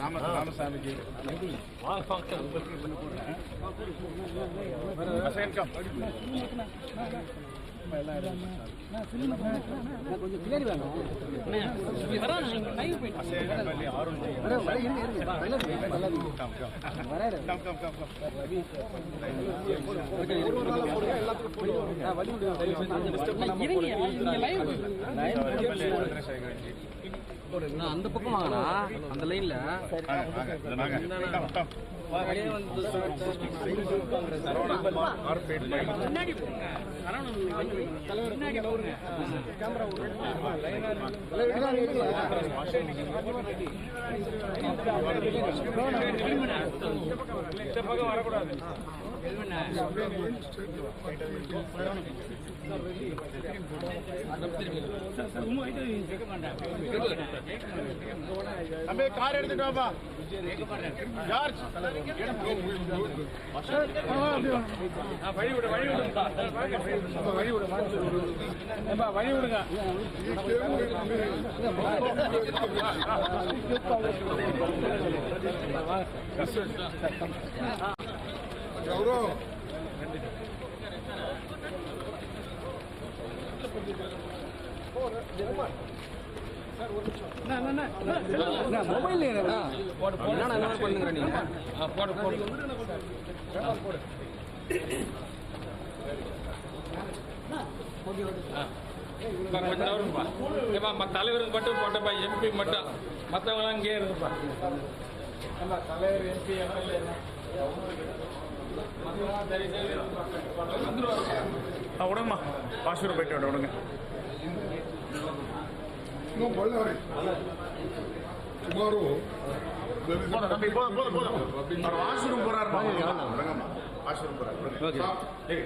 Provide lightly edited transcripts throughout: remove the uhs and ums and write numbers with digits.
ராமசாமிஜி கொஞ்சம் பின்னாடி வேணும். அந்த பக்கம் வாங்கண்ணா, அந்த லைன்ல வரக்கூடாது. கார் எடுத்துட்டு வாப்பா ஜார்ஜ். வழி விடு வழி விடுங்க வழி விடுங்க. மொபைல் பண்ணுங்க நீங்க போடு போடு கொஞ்சம் வருங்கப்பா. ஏப்பா மற்ற தலைவருக்கு மட்டும் போட்டப்பா, எம்பி மட்டும், மற்றவங்களாம் இங்கே இருக்குப்பா. தலைவர் எம்பி எம்எல்ஏ விடுங்கம்மா. வாஷூர் போயிட்டு விடுங்க. வாஷ்ரூம் போறாரு. வாஷ்ரூம் போறாரு.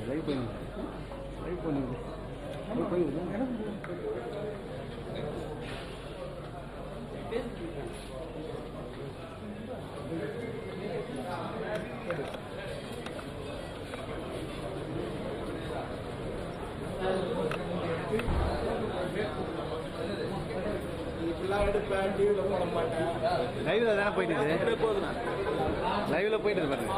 லைவ் பண்ணுங்க. லைவ்ல தானே போயிட்டு லைவ்ல போயிட்டு பாருங்க.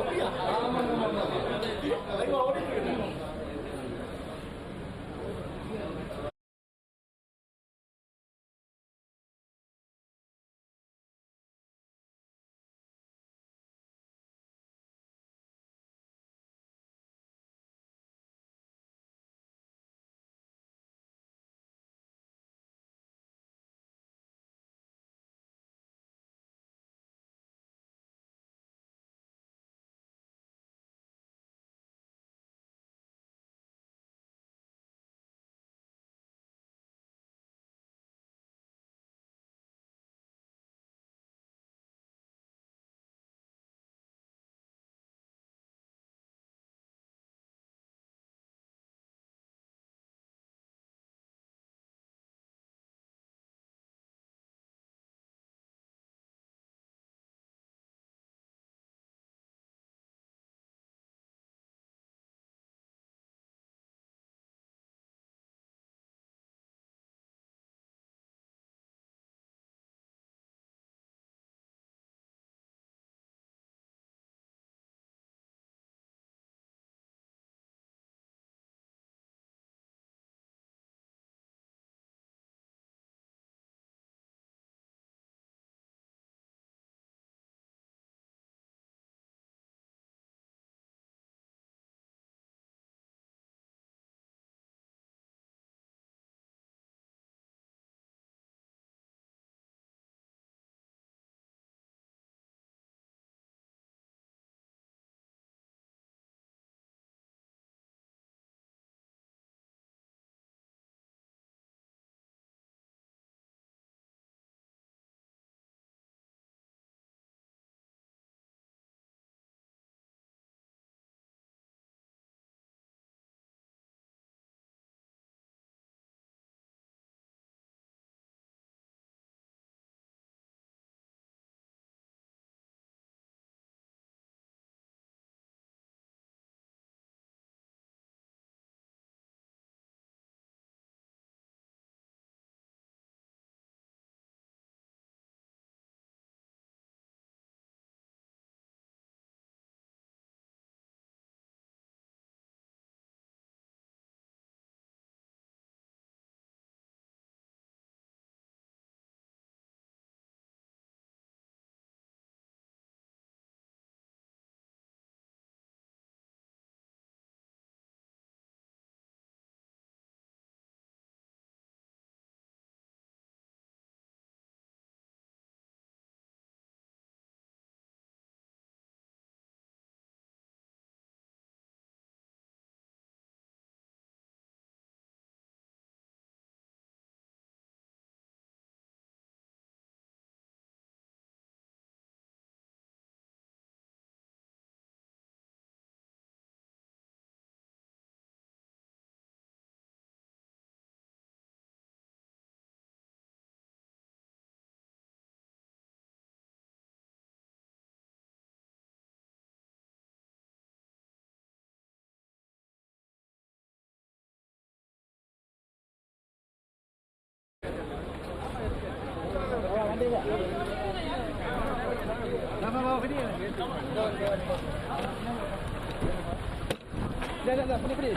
இப்படி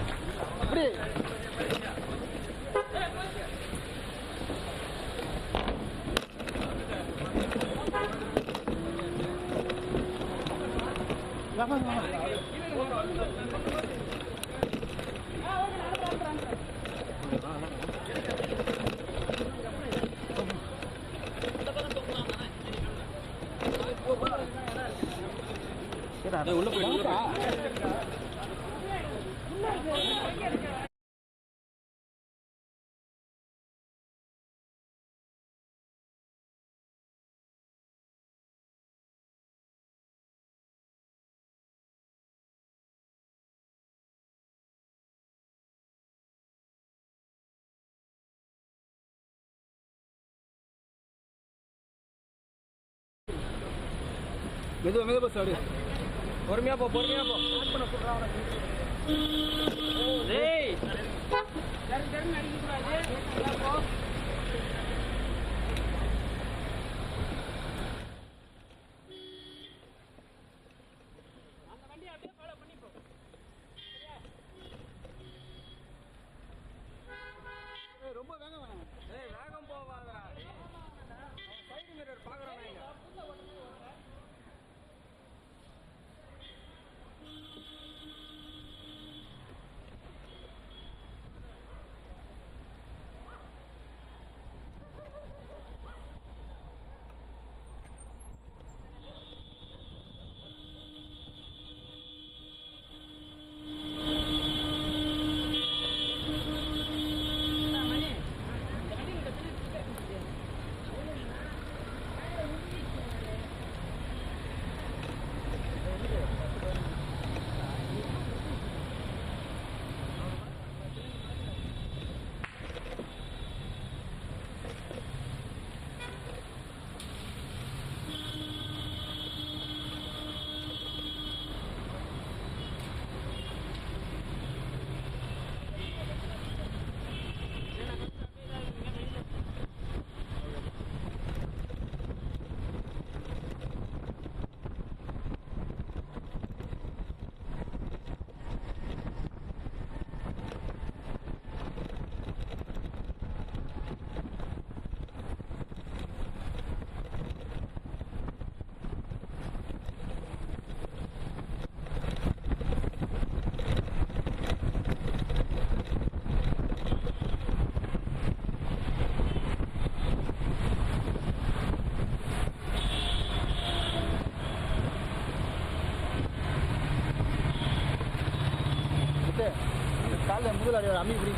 இப்படி உள்ள போயிட்டு மெதுவா சார் பொறுமையா போ டேய் ரொம்ப வேகம் போவாதடா சைடு மிரர் பாக்குறானே இங்க காலைல முதல் அடி அம்மி இப்படி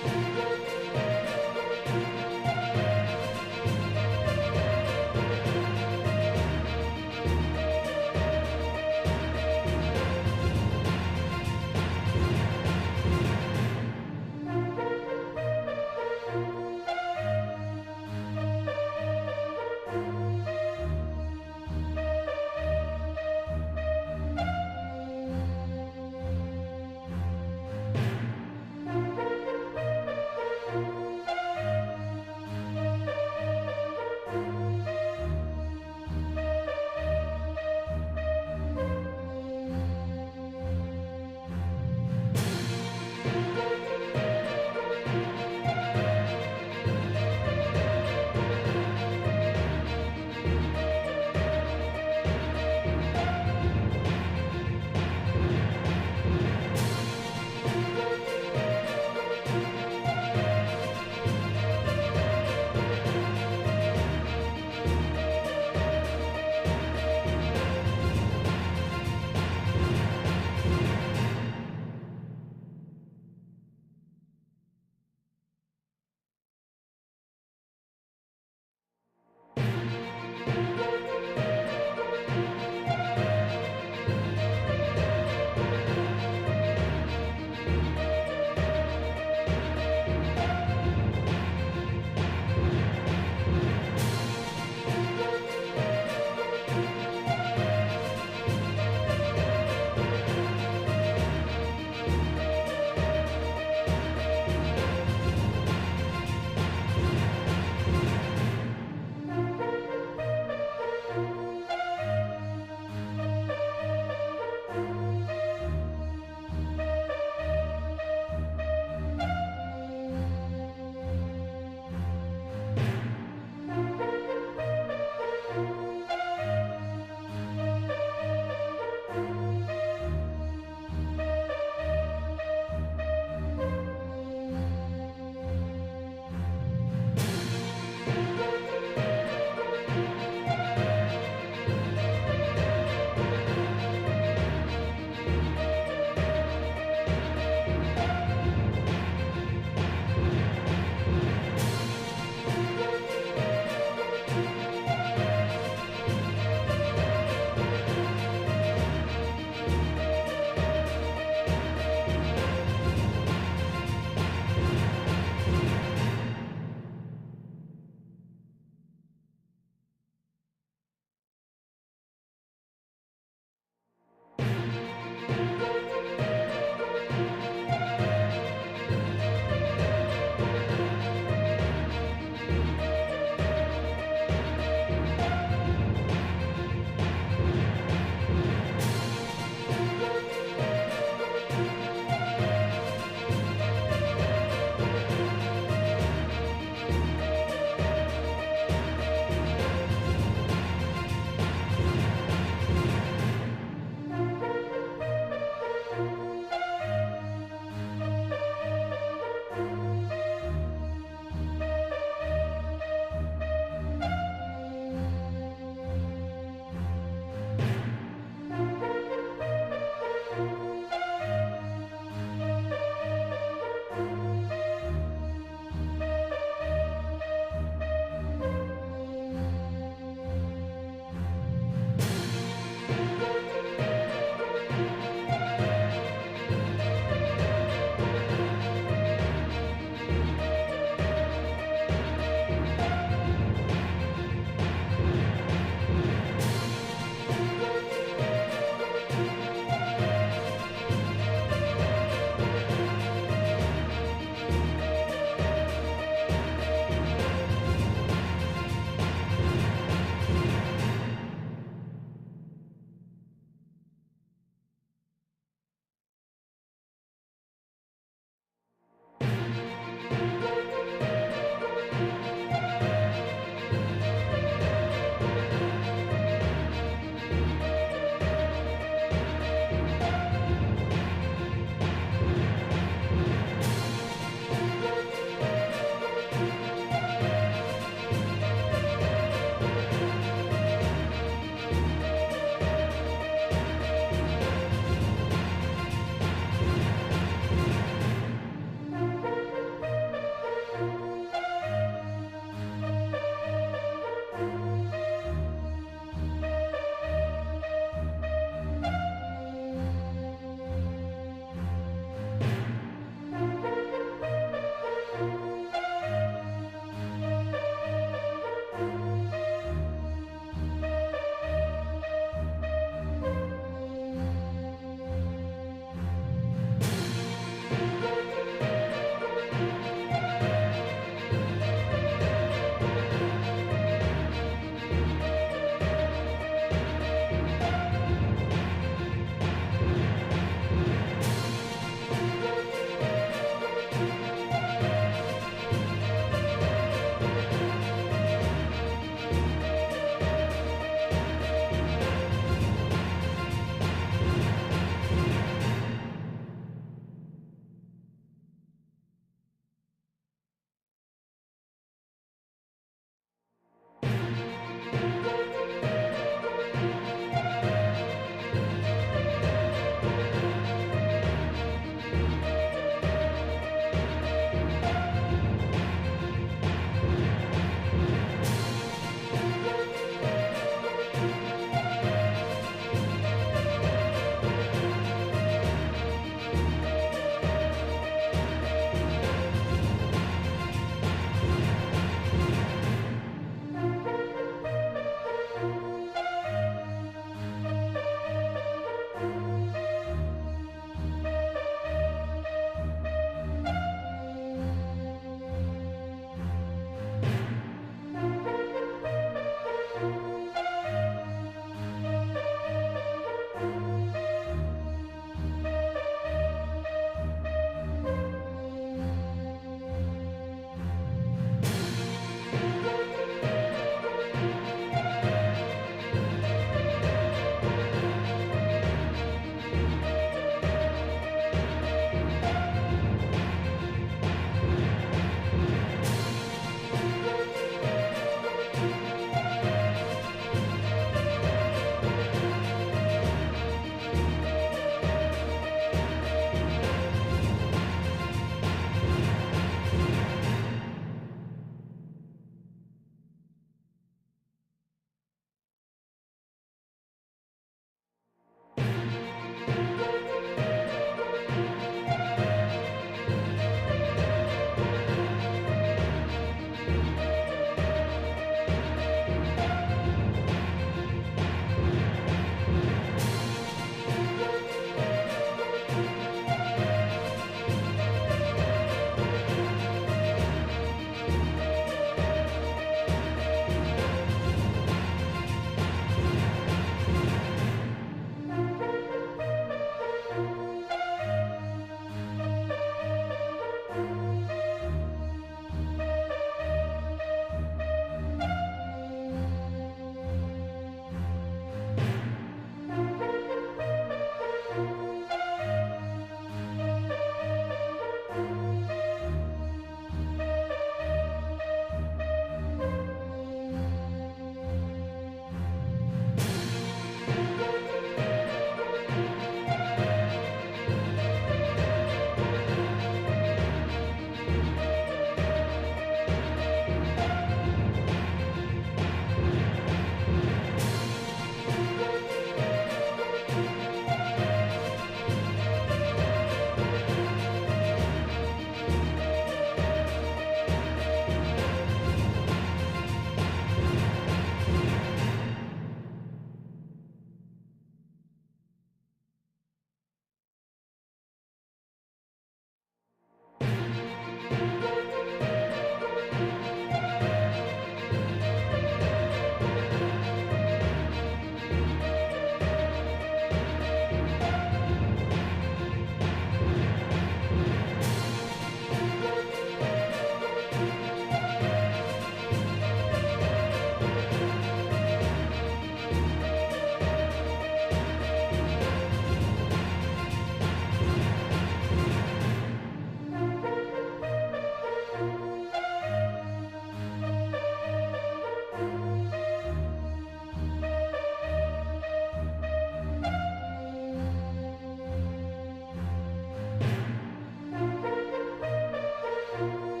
Mallikarjun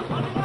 kharge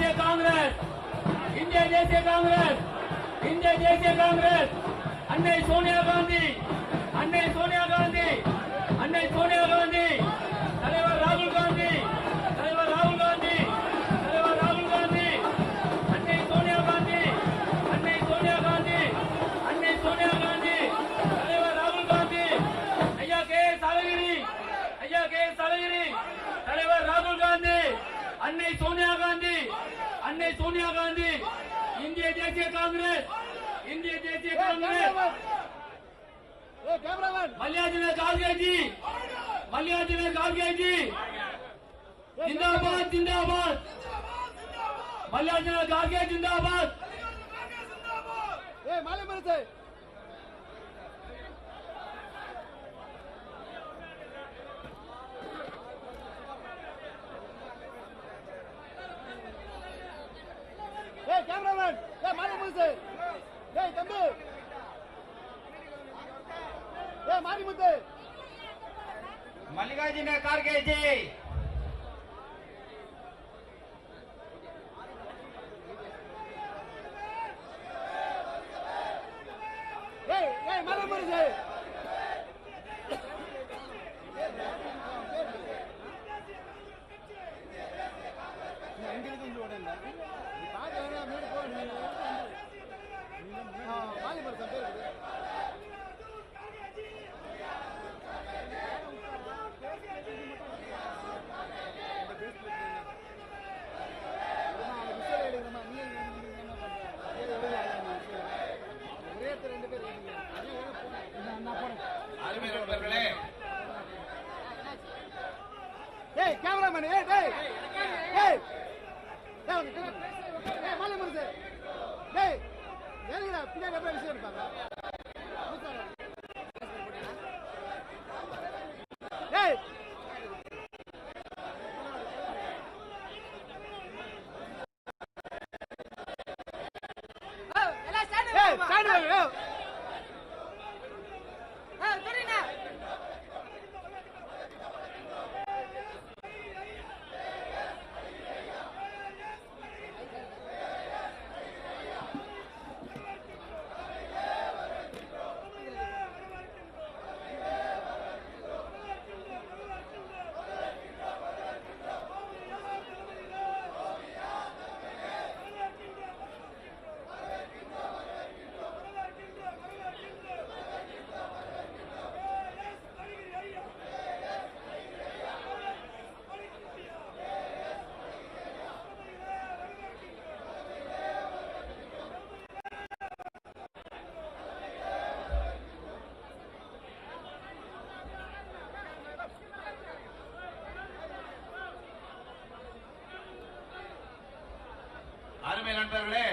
தேசிய காங்கிரஸ் இந்திய தேசிய காங்கிரஸ் இந்திய தேசிய காங்கிரஸ் அன்னை சோனியா காந்தி அன்னை சோனியா காந்தி அன்னை சோனியா காந்தி தலைவர் ராகுல் காந்தி தலைவர் ராகுல் காந்தி தலைவர் ராகுல் காந்தி அன்னை சோனியா காந்தி அன்னை சோனியா காந்தி அன்னை சோனியா காந்தி தலைவர் ராகுல் காந்தி ஐயா கே சாலகிரி ஐயா கே சாலகிரி தலைவர் ராகுல் காந்தி அன்னை சோனியா காந்தி அன்னை சோனியா காந்தி இந்திய தேசிய காங்கிரஸ் இந்திய தேசிய காங்கிரஸ் मल्लिकार्जुन खड़गे जी मल्लिकार्जुन खड़गे जी जिंदाबाद जिंदाबाद मल्लिकार्जुन खड़गे जिंदाबाद कैमरामैन तंबी मारी मुद्दे मल्लिकार्जुन खड़गे जी मारो मुझे कैमरामैन माले मुझे पिछले विषय அருமை நண்பர்களே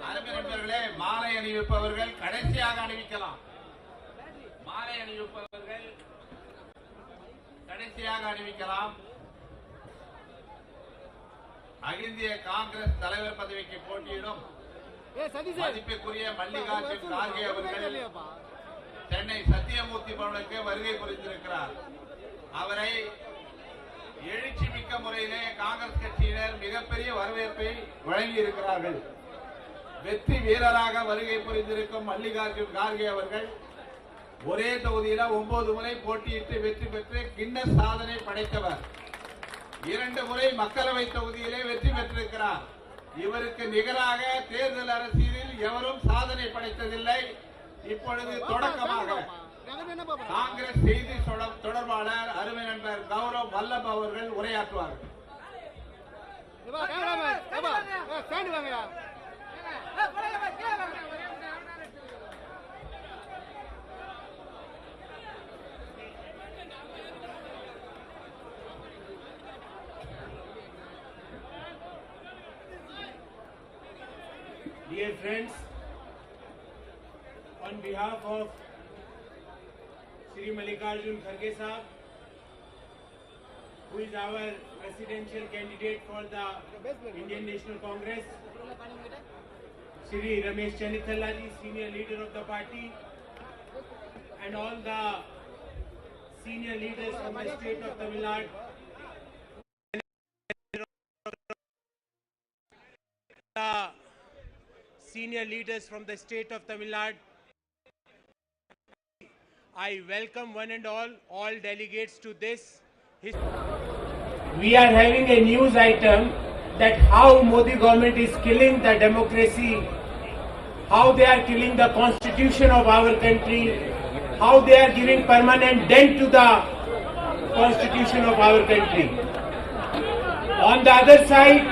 அருமை நண்பர்களே மாலை அணிவிப்பவர்கள் கடைசியாக அணிவிக்கலாம் மாலை அணிவிப்பவர்கள் கடைசியாக அணிவிக்கலாம் அகில இந்திய காங்கிரஸ் தலைவர் பதவிக்கு போட்டியிடும் மதிப்பிற்குரிய மல்லிகார்ஜுன் கார்கே அவர்கள் சென்னை சத்தியமூர்த்தி பவனுக்கு வருகை புரிந்திருக்கிறார். அவரை எழுச்சி மிக்க முறையிலே காங்கிரஸ் கட்சியினர் மிகப்பெரிய வரவேற்பை வழங்கி இருக்கிறார்கள். வெற்றி வீரராக வருகை புரிந்திருக்கும் மல்லிகார்ஜுன் கார்கே அவர்கள் ஒரே தொகுதியில 9 முறை போட்டியிட்டு வெற்றி பெற்று கின்னஸ் சாதனை படைத்தவர். 2 முறை மக்களவை தொகுதியிலே வெற்றி பெற்றிருக்கிறார். இவருக்கு நிகராக தேர்தல் அரசியலில் எவரும் சாதனை படைத்ததில்லை. இப்பொழுது தொடக்கமாக காங்கிரஸ் செய்தி தொடர்பாளர் அருமை நண்பர் கௌரவ் வல்லப் அவர்கள் உரையாற்றுவார்கள். Dear friends, on behalf of Shri Mallikarjun Kharge Sahab, who is our presidential candidate for the Indian National Congress, Shri Ramesh Channithallaji, senior leader of the party, and all the senior leaders from the state of Tamil Nadu, the senior leaders from the state of Tamil Nadu. I welcome one and all delegates to this. We are having a news item that how Modi government is killing the democracy, how they are killing the constitution of our country, how they are giving permanent dent to the constitution of our country. On the other side,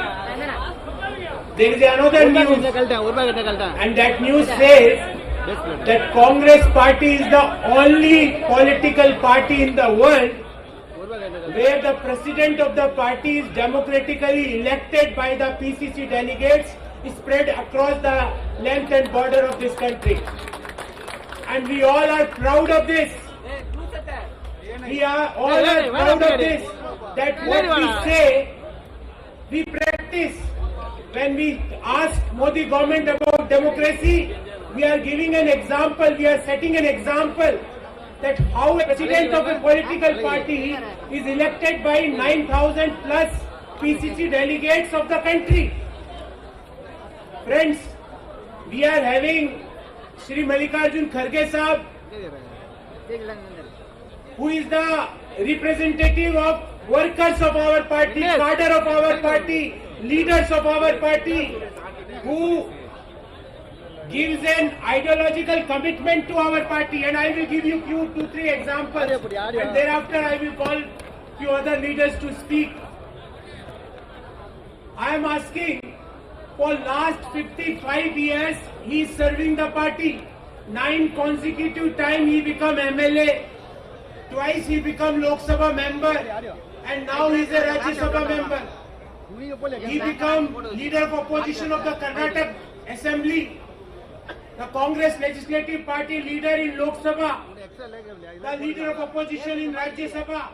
there is another news, and that news says that Congress party is the only political party in the world where the president of the party is democratically elected by the PCC delegates spread across the length and border of this country. And we all are proud of this. We are all proud of this, that what we say, we practice. When we ask Modi government about democracy, we are giving an example, we are setting an example that how a president of a political party is elected by 9,000 plus PCC delegates of the country. Friends, we are having Shri Mallikarjun Kharge Sahab, who is the representative of workers of our party, cadre of our party, leaders of our party, who gives an ideological commitment to our party, and I will give you 2-3 examples, and thereafter I will call few other leaders to speak. I am asking, for last 55 years he is serving the party. 9 consecutive time he become MLA, twice he become Lok Sabha member, and now he is a Rajya Sabha member. He become leader of opposition of the Karnataka Assembly, the Congress legislative party leader in Lok Sabha, the leader of opposition in Rajya Sabha.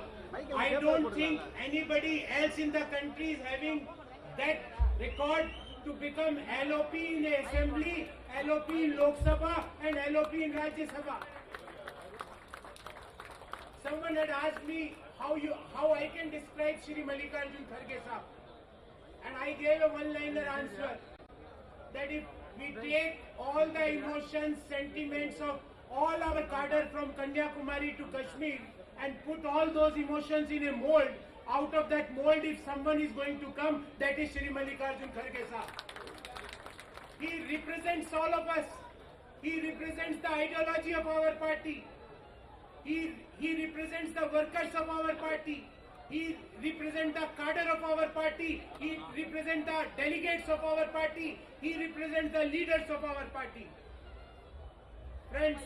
I don't think anybody else in the country is having that record to become LOP in the Assembly, LOP in Lok Sabha, and LOP in Rajya Sabha. Someone had asked me how I can describe Shri Mallikarjun Kharge Sahab, and I gave a one-liner answer that if we take all the emotions, sentiments of all our cadre from Kanyakumari to Kashmir and put all those emotions in a mold, out of that mold if someone is going to come, that is Shri Mallikarjun Kharge Sahab. He represents all of us. He represents the ideology of our party. He represents the workers of our party. He represents the cadre of our party. He represents the delegates of our party. He represents the leaders of our party. Friends,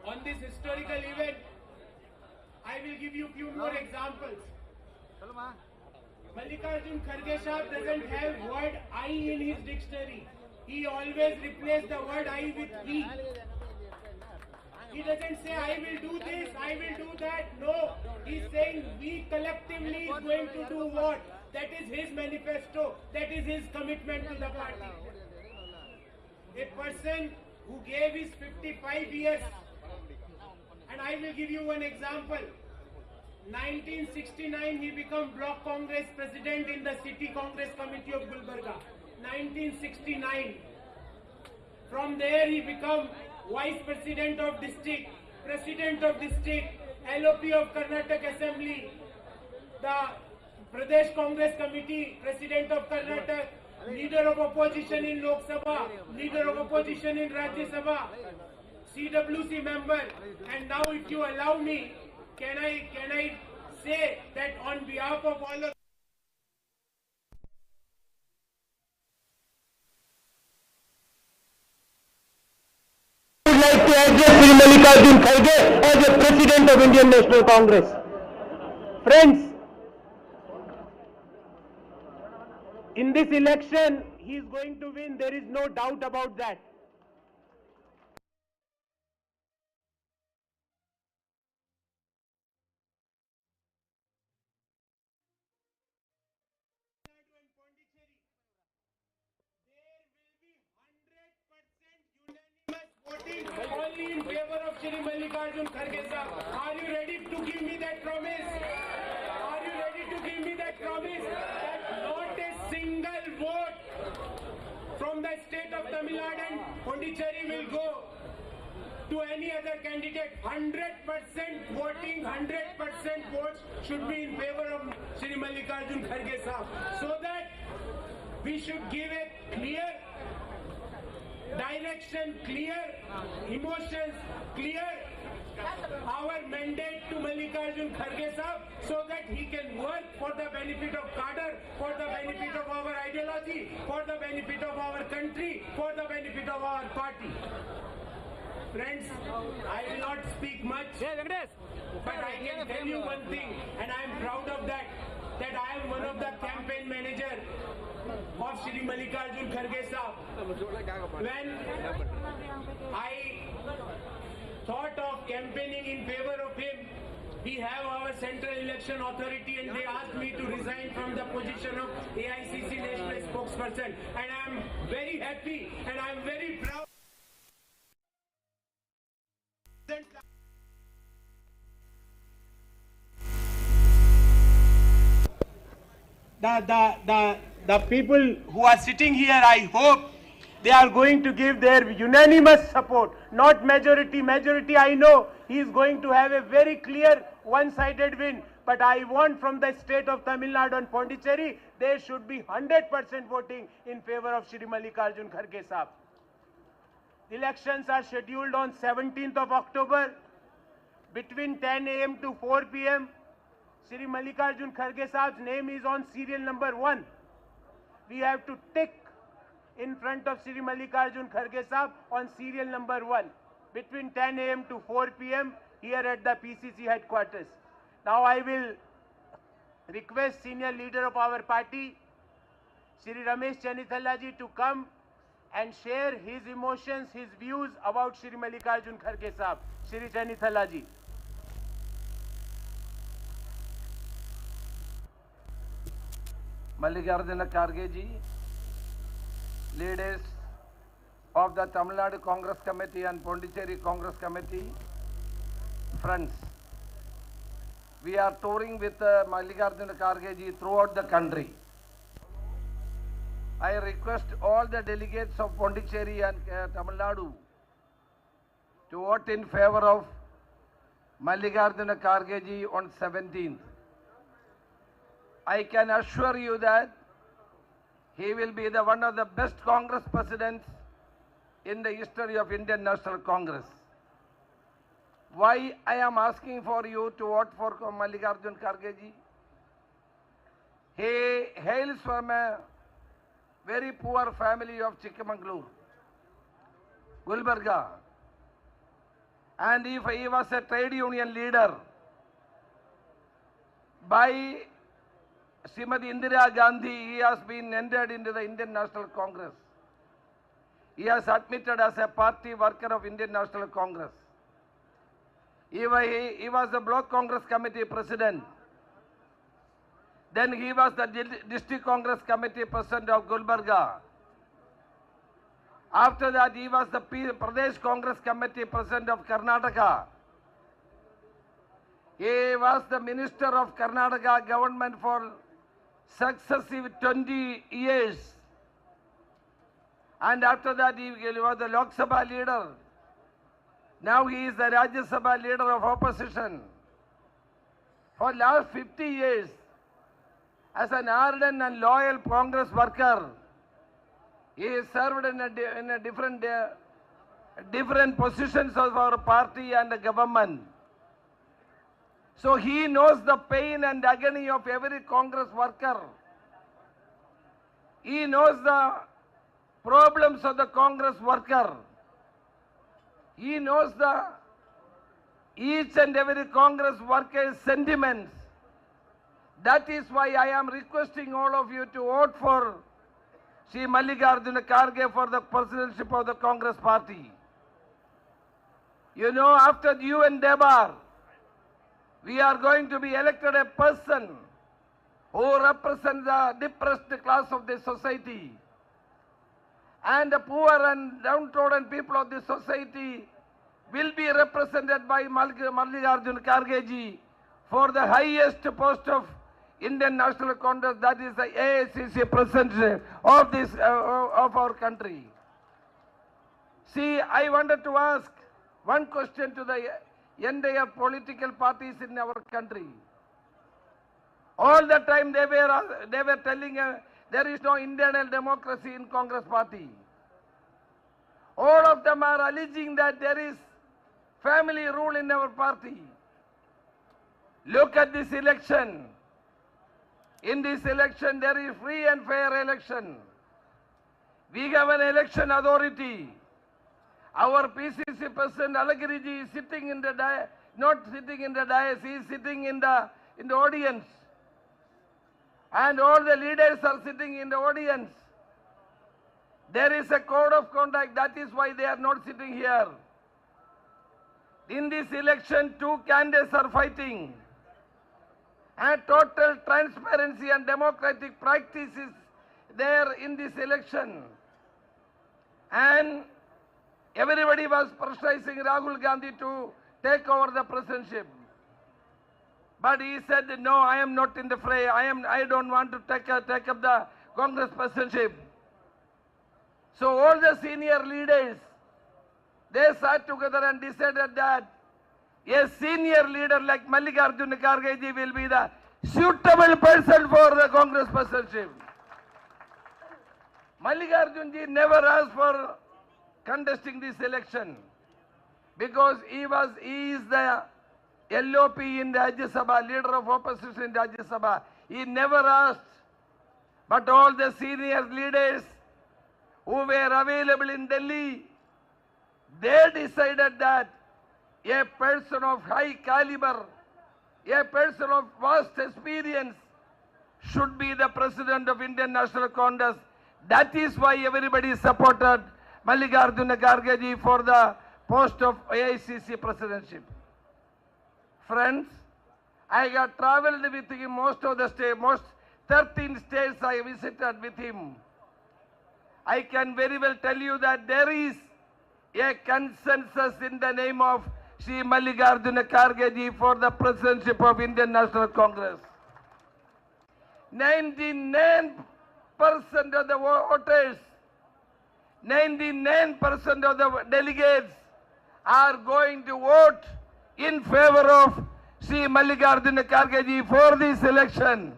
on this historical event, I will give you few more examples. Mallikarjun Kharge Sahab doesn't have word I in his dictionary. He always replaces the word I with he. He doesn't say I will do this, I will do that. No, he's saying we collectively is going to do what? That is his manifesto. That is his commitment to the party. A person who gave his 55 years, and I will give you one example. 1969 he became Block Congress President in the City Congress Committee of Gulbarga. 1969. From there he became Vice President of District, President of District, LOP of Karnataka Assembly, the Pradesh Congress Committee, President of Karnataka, Leader of Opposition in Lok Sabha, Leader of Opposition in Rajya Sabha, CWC member, and now if you allow me, can I say that on behalf of all of like to address Shri Mallikarjun Kharge as a President of Indian National Congress. Friends, in this election, he is going to win. There is no doubt about that. only in favor of Shri Mallikarjun Kharge sahab. Are you ready to give me that promise? Are you ready to give me that promise that not a single vote from the state of Tamil Nadu and Pondicherry will go to any other candidate? 100% voting, 100% votes should be in favor of Shri Mallikarjun Kharge sahab, so that we should give a clear direction, clear emotions, clear our mandate to Mallikarjun Kharge sahab, so that he can work for the benefit of cadre, for the benefit of our ideology, for the benefit of our country, for the benefit of our party. Friends, I will not speak much, but I can tell you one thing, and I am proud of that, that I am one of the campaign manager of Shri Mallikarjun Kharge sahab. When I thought of campaigning in favor of him, we have our Central Election Authority and they asked me to resign from the position of AICC National Spokesperson, and I am very happy and I am very proud. The people who are sitting here, I hope they are going to give their unanimous support, not majority. Majority, I know he is going to have a very clear one-sided win. But I want from the state of Tamil Nadu and Pondicherry, there should be 100% voting in favor of Shri Mallikarjun Kharge sahab. The elections are scheduled on 17th of October between 10 a.m. to 4 p.m. Shri Mallikarjun Kharge sahab's name is on serial number 1. We have to tick in front of Shri Mallikarjun Kharge sahab on serial number 1 between 10 a.m. to 4 p.m. here at the PCC headquarters. Now I will request senior leader of our party, Shri Ramesh Chanithallaji, to come and share his emotions, his views about Shri Mallikarjun Kharge sahab. Shri Chanithallaji. Mallikarjun Kharge ji, leaders of the Tamil Nadu Congress Committee and Pondicherry Congress Committee, friends, we are touring with Mallikarjun Kharge ji throughout the country. I request all the delegates of Pondicherry and Tamil Nadu to vote in favor of Mallikarjun Kharge ji on 17th. I can assure you that he will be one of the best Congress presidents in the history of Indian National Congress. Why I am asking for you to vote for Mallikarjun Kharge ji? He hails from a very poor family of Chikmagalur, Gulbarga, and if he was a trade union leader by Srimati Indira Gandhi, he has been entered into the Indian National Congress. He has admitted as a party worker of Indian National Congress. He was the Block Congress Committee President. Then he was the District Congress Committee President of Gulbarga. After that, he was the Pradesh Congress Committee President of Karnataka. He was the Minister of Karnataka government for successive 20 years. And after that, he was the Lok Sabha leader. Now he is the Rajya Sabha leader of opposition. For last 50 years, as an ardent and loyal Congress worker, he has served in different positions of our party and the government. So he knows the pain and agony of every Congress worker. He knows the problems of the Congress worker. He knows each and every Congress worker's sentiments. That is why I am requesting all of you to vote for Shri Mallikarjun Kharge for the presidency of the Congress party. You know, after you and Debar, we are going to be elected a person who represents the depressed class of the society and the poor and downtrodden people of the society will be represented by Mallikarjun kharge ji for the highest post of Indian National Congress, that is the AICC president of this of our country. See, I wanted to ask one question to the entire political parties in our country. All the time they were telling there is no internal democracy in Congress party. All of them are alleging that there is family rule in our party. Look at this election. In this election, there is free and fair election. We have an election authority. Our PCC President Alagiriji is sitting in the not sitting in the dais, he is sitting in the audience. And all the leaders are sitting in the audience. There is a code of conduct, that is why they are not sitting here. In this election, two candidates are fighting. And total transparency and democratic practice is there in this election. And everybody was pressurizing Rahul Gandhi to take over the presidency. But he said, no, I am not in the fray. I don't want to take up the Congress presidency. So all the senior leaders, they sat together and decided that a senior leader like Mallikarjun kharge ji will be the suitable person for the Congress presidency. Mallikarjun ji never asked for contesting this election because he is the LOP in the Rajya Sabha, leader of opposition in the Rajya Sabha. He never asked, but all the senior leaders who were available in Delhi, they decided that a person of high caliber, a person of vast experience should be the president of Indian National Congress. That is why everybody supported Mallikarjun kharge ji for the post of AICC presidency. Friends, I have traveled with him most of the states, most 13 states I visited with him. I can very well tell you that there is a consensus in the name of Shri Mallikarjun kharge ji for the presidency of Indian National Congress. 99% of the voters, 99% of the delegates are going to vote in favor of Shri Mallikarjun kharge ji for this election.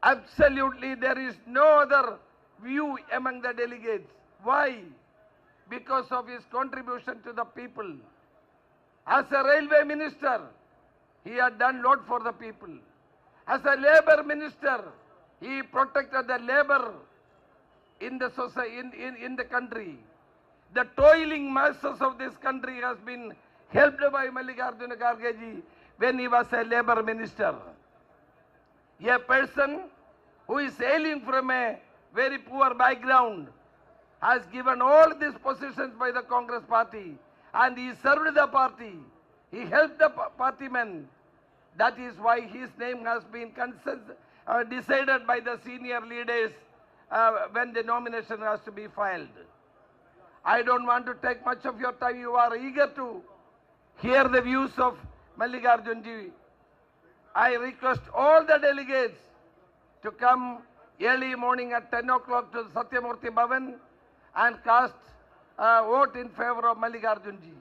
Absolutely, there is no other view among the delegates. Why? Because of his contribution to the people. As a railway minister, he had done lot for the people. As a labor minister, he protected the labor in the society, in the country. The toiling masses of this country has been helped by Mallikarjun kharge ji when he was a labor minister. A person who is hailing from a very poor background has given all these positions by the Congress party, and he served the party. He helped the party men. That is why his name has been decided by the senior leaders when the nomination has to be filed. I don't want to take much of your time. You are eager to hear the views of Mallikarjun ji. I request all the delegates to come early morning at 10 o'clock to Satyamurthy Bhavan and cast vote in favor of Mallikarjun ji.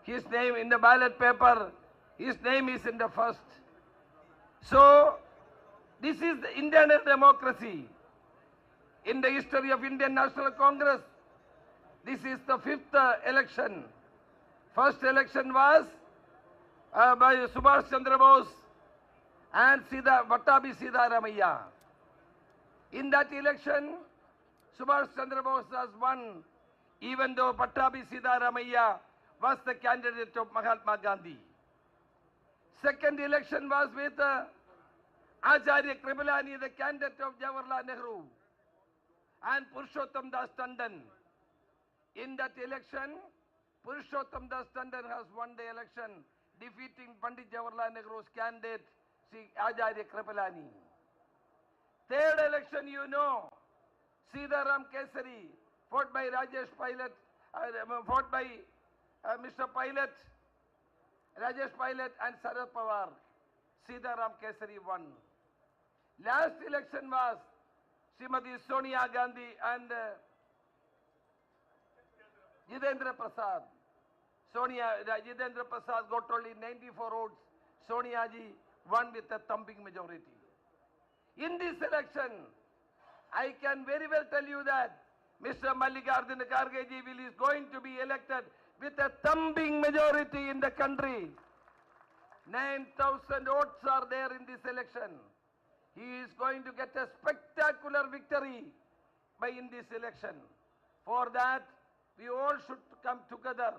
His name in the ballot paper, his name is in the first. So, this is the Indian democracy. In the history of Indian National Congress, this is the fifth election. First election was by Subhash Chandra Bose and Vattabi Siddharamaiah. In that election, Subhash Chandra Bose has won, even though Vattabi Siddharamaiah was the candidate of Mahatma Gandhi. Second election was with Acharya Kripalani, the candidate of Jawaharlal Nehru, and Purushottam Das Tandon. In that election, Purushottam Das Tandon has won the election, defeating Pandit Jawaharlal Nehru's candidate, Sri Acharya Kripalani. Third election, you know, Sitaram Kesari, fought by Rajesh Pilot, fought by Mr. Pilot, Rajesh Pilot and Sharad Pawar, Sitaram Kesari won. Last election was Srimati Sonia Gandhi and Jitendra Prasad. Jitendra Prasad got only 94 votes. Sonia ji won with a thumping majority. In this election, I can very well tell you that Mr. Mallikarjun kharge ji is going to be elected with a thumping majority in the country. 9,000 votes are there in this election. He is going to get a spectacular victory in this election. For that, we all should come together.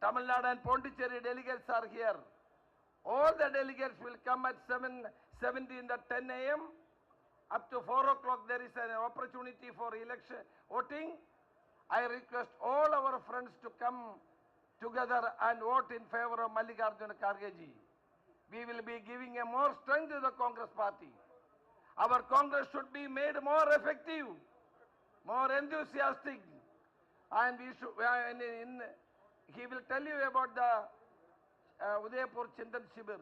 Tamil Nadu and Pondicherry delegates are here. All the delegates will come at 7:70 in the 10 a.m. Up to 4 o'clock there is an opportunity for election voting. I request all our friends to come together and vote in favor of Mallikarjun kharge ji. We will be giving a more strength to the Congress party. Our Congress should be made more effective, more enthusiastic, and we should. He will tell you about the Udaipur Chintan Shibir.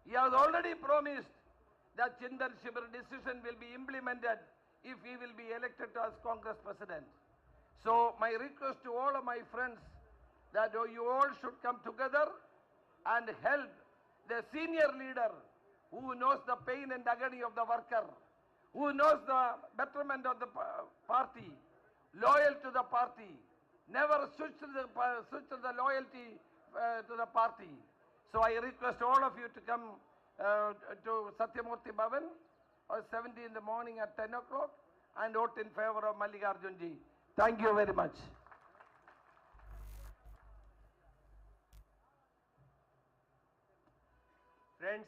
He has already promised that Chintan Shibir decision will be implemented if he will be elected as Congress President. So my request to all of my friends that you all should come together and help the senior leader who knows the pain and agony of the worker, who knows the betterment of the party, loyal to the party, never switch to the loyalty to the party. So I request all of you to come to Satyamurthy Bhavan or 70 in the morning at 10 o'clock and vote in favor of Mallikarjun ji. Thank you very much. Friends,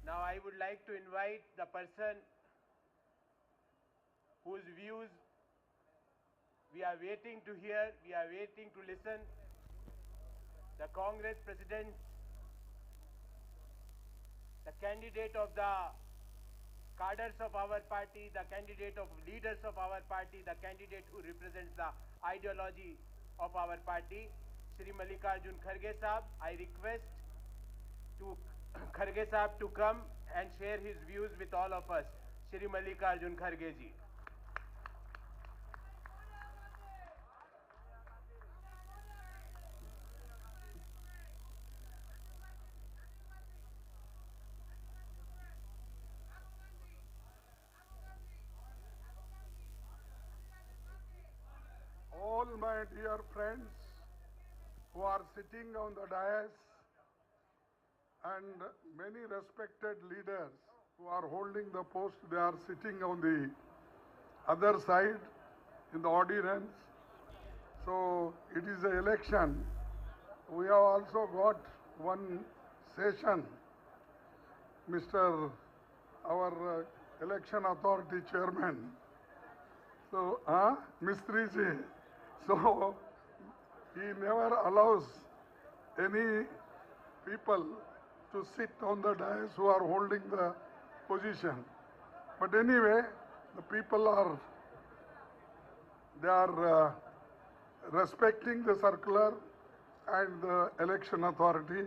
now I would like to invite the person whose views we are waiting to hear, we are waiting to listen, the Congress President, the candidate of the cadres of our party, the candidate of leaders of our party, the candidate who represents the ideology of our party, Shri Mallikarjun Kharge Sahab. I request to Kharge Sahab to come and share his views with all of us. Shri Mallikarjun Kharge ji. All my dear friends who are sitting on the dais and many respected leaders who are holding the post, they are sitting on the other side in the audience. So it is an election. We have also got one session. Mr. our election authority chairman. So, Mistri ji. So he never allows any people to sit on the dais who are holding the position. But anyway, the people they are respecting the circular and the election authority.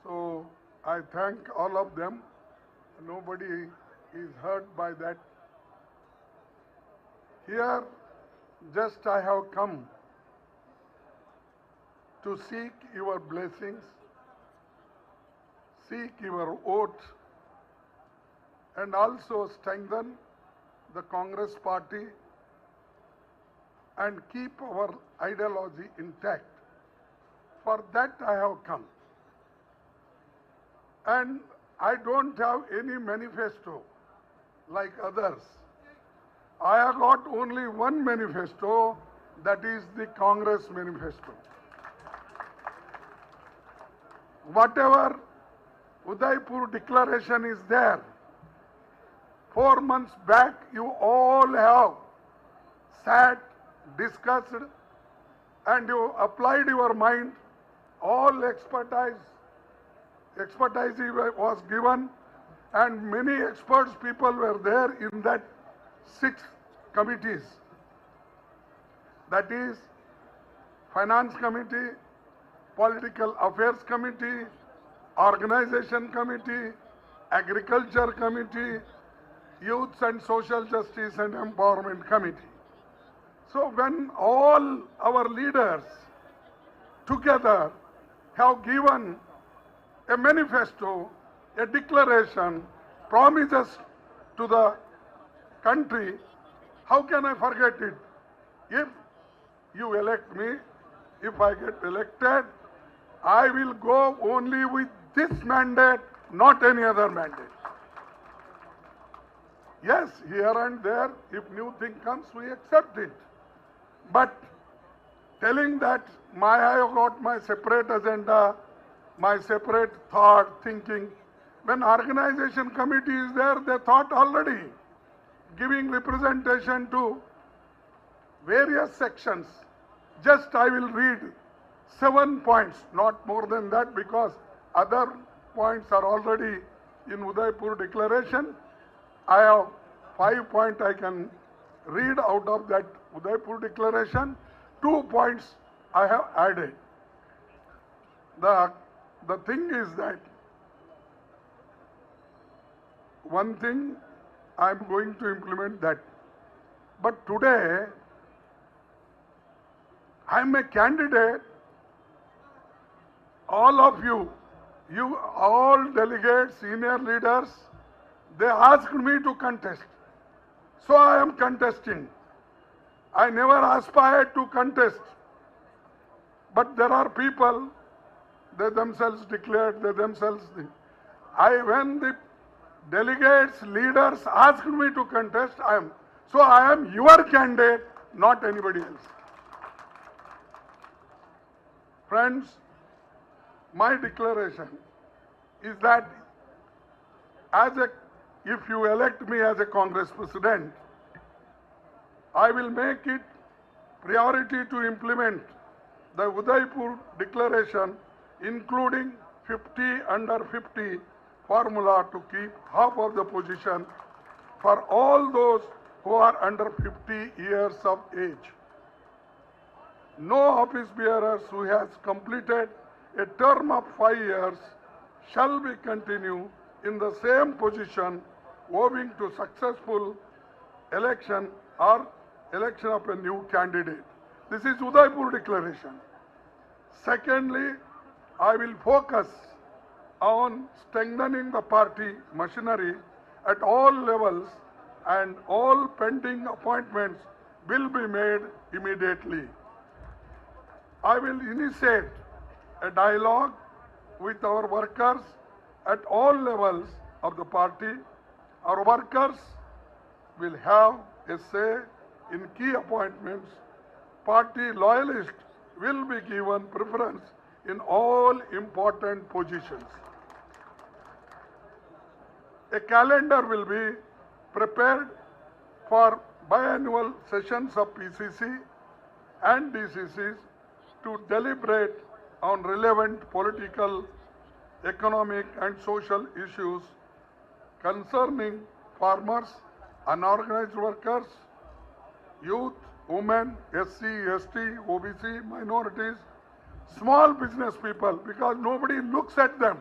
So I thank all of them. Nobody is hurt by that. Here, just I have come to seek your blessings, seek your vote, and also strengthen the Congress party and keep our ideology intact. For that I have come. And I don't have any manifesto like others. I have got only one manifesto, that is the Congress manifesto. Whatever Udaipur declaration is there, 4 months back you all have sat, discussed, and you applied your mind. All expertise was given, and many experts people were there in that 6 committees. That is Finance Committee, Political Affairs Committee, Organization Committee, Agriculture Committee, Youth and Social Justice and Empowerment Committee. So when all our leaders together have given a manifesto, a declaration, promises to the country, how can I forget it? If you elect me, if I get elected, I will go only with this mandate, not any other mandate. Yes, here and there, if new thing comes, we accept it. But telling that I have got my separate agenda, my separate thought, thinking, when organization committee is there, they thought already, giving representation to various sections. Just I will read 7 points, not more than that, because other points are already in Udaipur declaration. I have 5 points I can read out of that Udaipur declaration. 2 points I have added. The thing is that one thing I am going to implement that. But today I am a candidate. All of you all delegates, senior leaders, they asked me to contest. So I am contesting. I never aspired to contest. But there are people, they themselves declared, they themselves. When the delegates, leaders asked me to contest, I am your candidate, not anybody else. Friends, my declaration is that if you elect me as a Congress president, I will make it priority to implement the Udaipur declaration, including 50 under 50 formula to keep half of the position for all those who are under 50 years of age. No office bearers who has completed a term of 5 years shall be continue in the same position owing to successful election or election of a new candidate. This is Udaipur declaration. Secondly, I will focus on strengthening the party machinery at all levels, and all pending appointments will be made immediately. I will initiate a dialogue with our workers at all levels of the party. Our workers will have a say in key appointments. Party loyalists will be given preference in all important positions. A calendar will be prepared for biannual sessions of PCC and DCCs to deliberate on relevant political, economic and social issues concerning farmers, unorganized workers, youth, women, SC, ST, OBC, minorities, small business people, because nobody looks at them.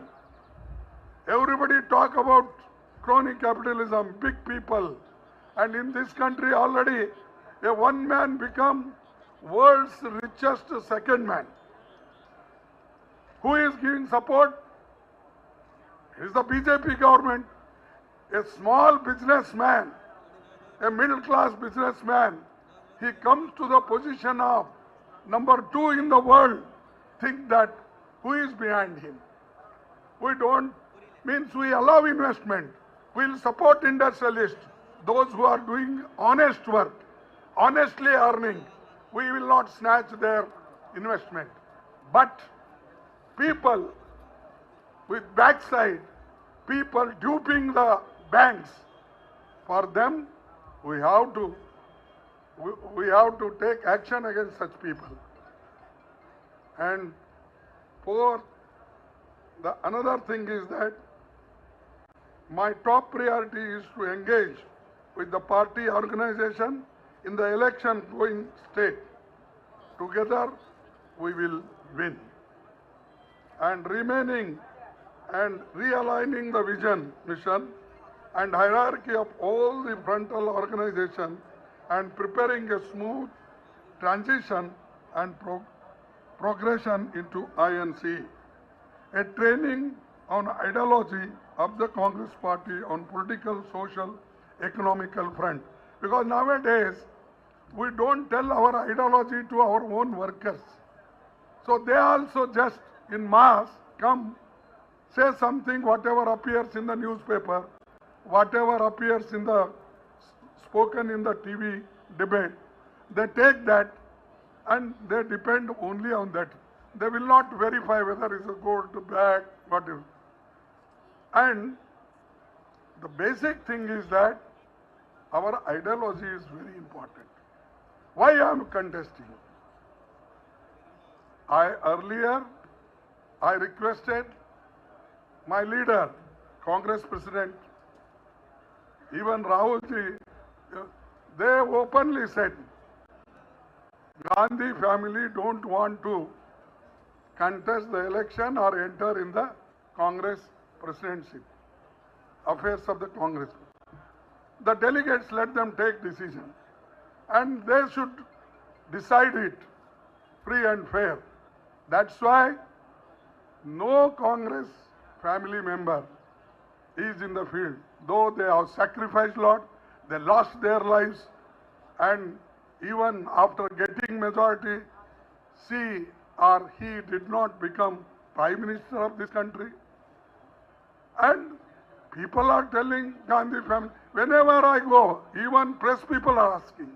Everybody talk about crony capitalism, big people, and in this country already a one man become world's richest second man. Who is giving support? It is the BJP government. A small businessman, a middle class businessman, he comes to the position of number 2 in the world. Think that who is behind him? We don't, means we allow investment. We'll support industrialists, those who are doing honest work, honestly earning. We will not snatch their investment. But people with backside, people duping the banks, for them we have to take action against such people. And fourth, another thing is that my top priority is to engage with the party organization in the election going state. Together we will win. And remaining and realigning the vision, mission, and hierarchy of all the frontal organization and preparing a smooth transition and progression into INC. A training on ideology of the Congress party on political, social, economical front. Because nowadays, we don't tell our ideology to our own workers. So they also just in mass come, say something, whatever appears in the newspaper, whatever appears in the spoken in the TV debate, they take that and they depend only on that. They will not verify whether it's a good, bad, whatever. And the basic thing is that our ideology is very important. Why I am contesting? Earlier I requested my leader, Congress President, even Rahul ji, they openly said, Gandhi family don't want to contest the election or enter in the Congress presidency, affairs of the Congress. The delegates let them take decision and they should decide it free and fair. That's why no Congress family member is in the field. Though they have sacrificed a lot, they lost their lives, and even after getting majority, she or he did not become Prime Minister of this country. And people are telling Gandhi family, whenever I go, even press people are asking,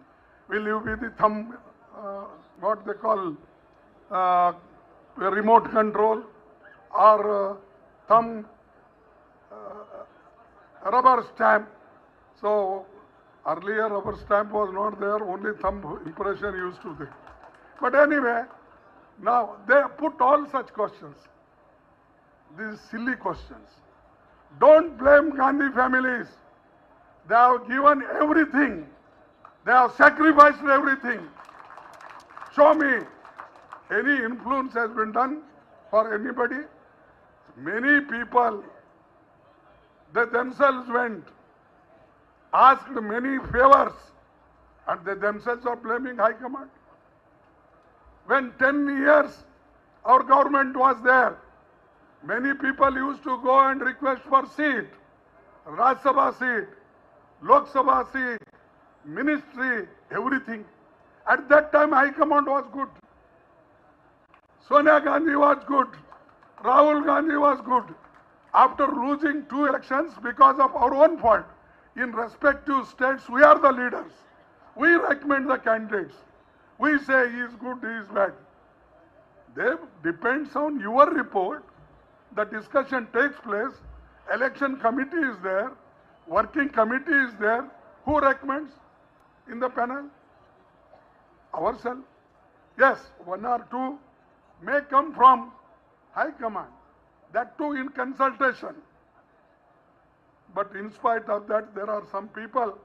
will you be the thumb, what they call, remote control or thumb rubber stamp. So earlier rubber stamp was not there, only thumb impression used to be. But anyway, now they put all such questions. These silly questions. Don't blame Gandhi families. They have given everything. They have sacrificed everything. Show me any influence has been done for anybody. Many people, they themselves went, asked many favors, and they themselves are blaming High Command. When 10 years our government was there, many people used to go and request for seat, Rajya Sabha seat, Lok Sabha seat, ministry, everything. At that time, High Command was good. Sonia Gandhi was good. Rahul Gandhi was good. After losing 2 elections because of our own fault, in respective states, we are the leaders. We recommend the candidates. We say he is good, he is bad. They depends on your report. The discussion takes place. Election committee is there. Working committee is there. Who recommends in the panel? Ourselves. Yes, 1 or 2 may come from High Command. That too in consultation. But in spite of that, there are some people,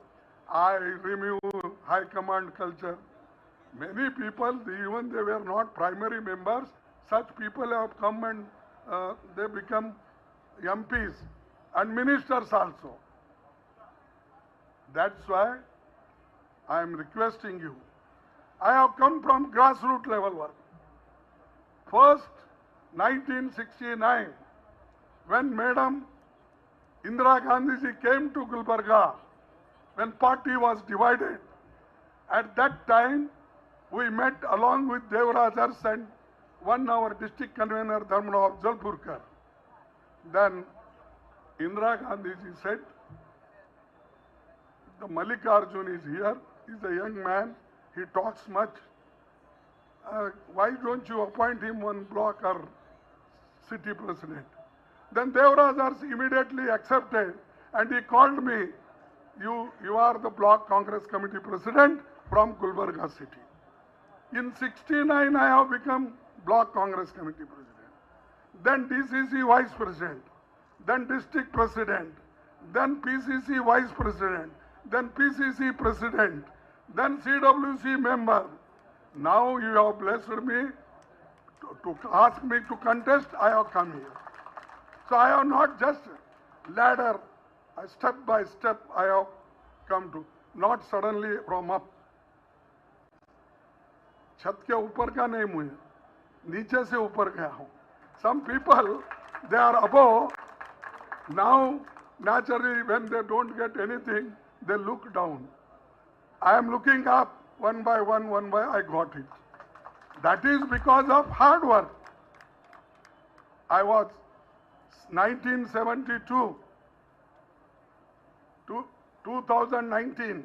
I remove High Command culture. Many people, even they were not primary members, such people have come and they become MPs and ministers also. That's why I am requesting you. I have come from grassroots level work. First, 1969, when Madam Indira Gandhi ji came to Gulbarga, when party was divided, at that time we met along with Devrajars and our district convener Dharmanav Jalpurkar. Then Indira Gandhi ji said, the Mallikarjun is here, he's a young man, he talks much. Why don't you appoint him one block or city president? Then Devrajars immediately accepted and he called me, you are the block Congress committee president from Gulbarga city. In 69 I have become block Congress committee president. Then DCC vice president, then district president, then PCC vice president, then PCC president, then CWC member. Now you have blessed me to ask me to contest, I have come here. So I have not just ladder, step by step I have come to, not suddenly from up. छत के ऊपर का नहीं मुझे, नीचे से ऊपर गया हूँ. Some people, they are above. Now, naturally, when they don't get anything, they look down. I am looking up one by one, I got it. That is because of hard work. I was 1972 to 2019.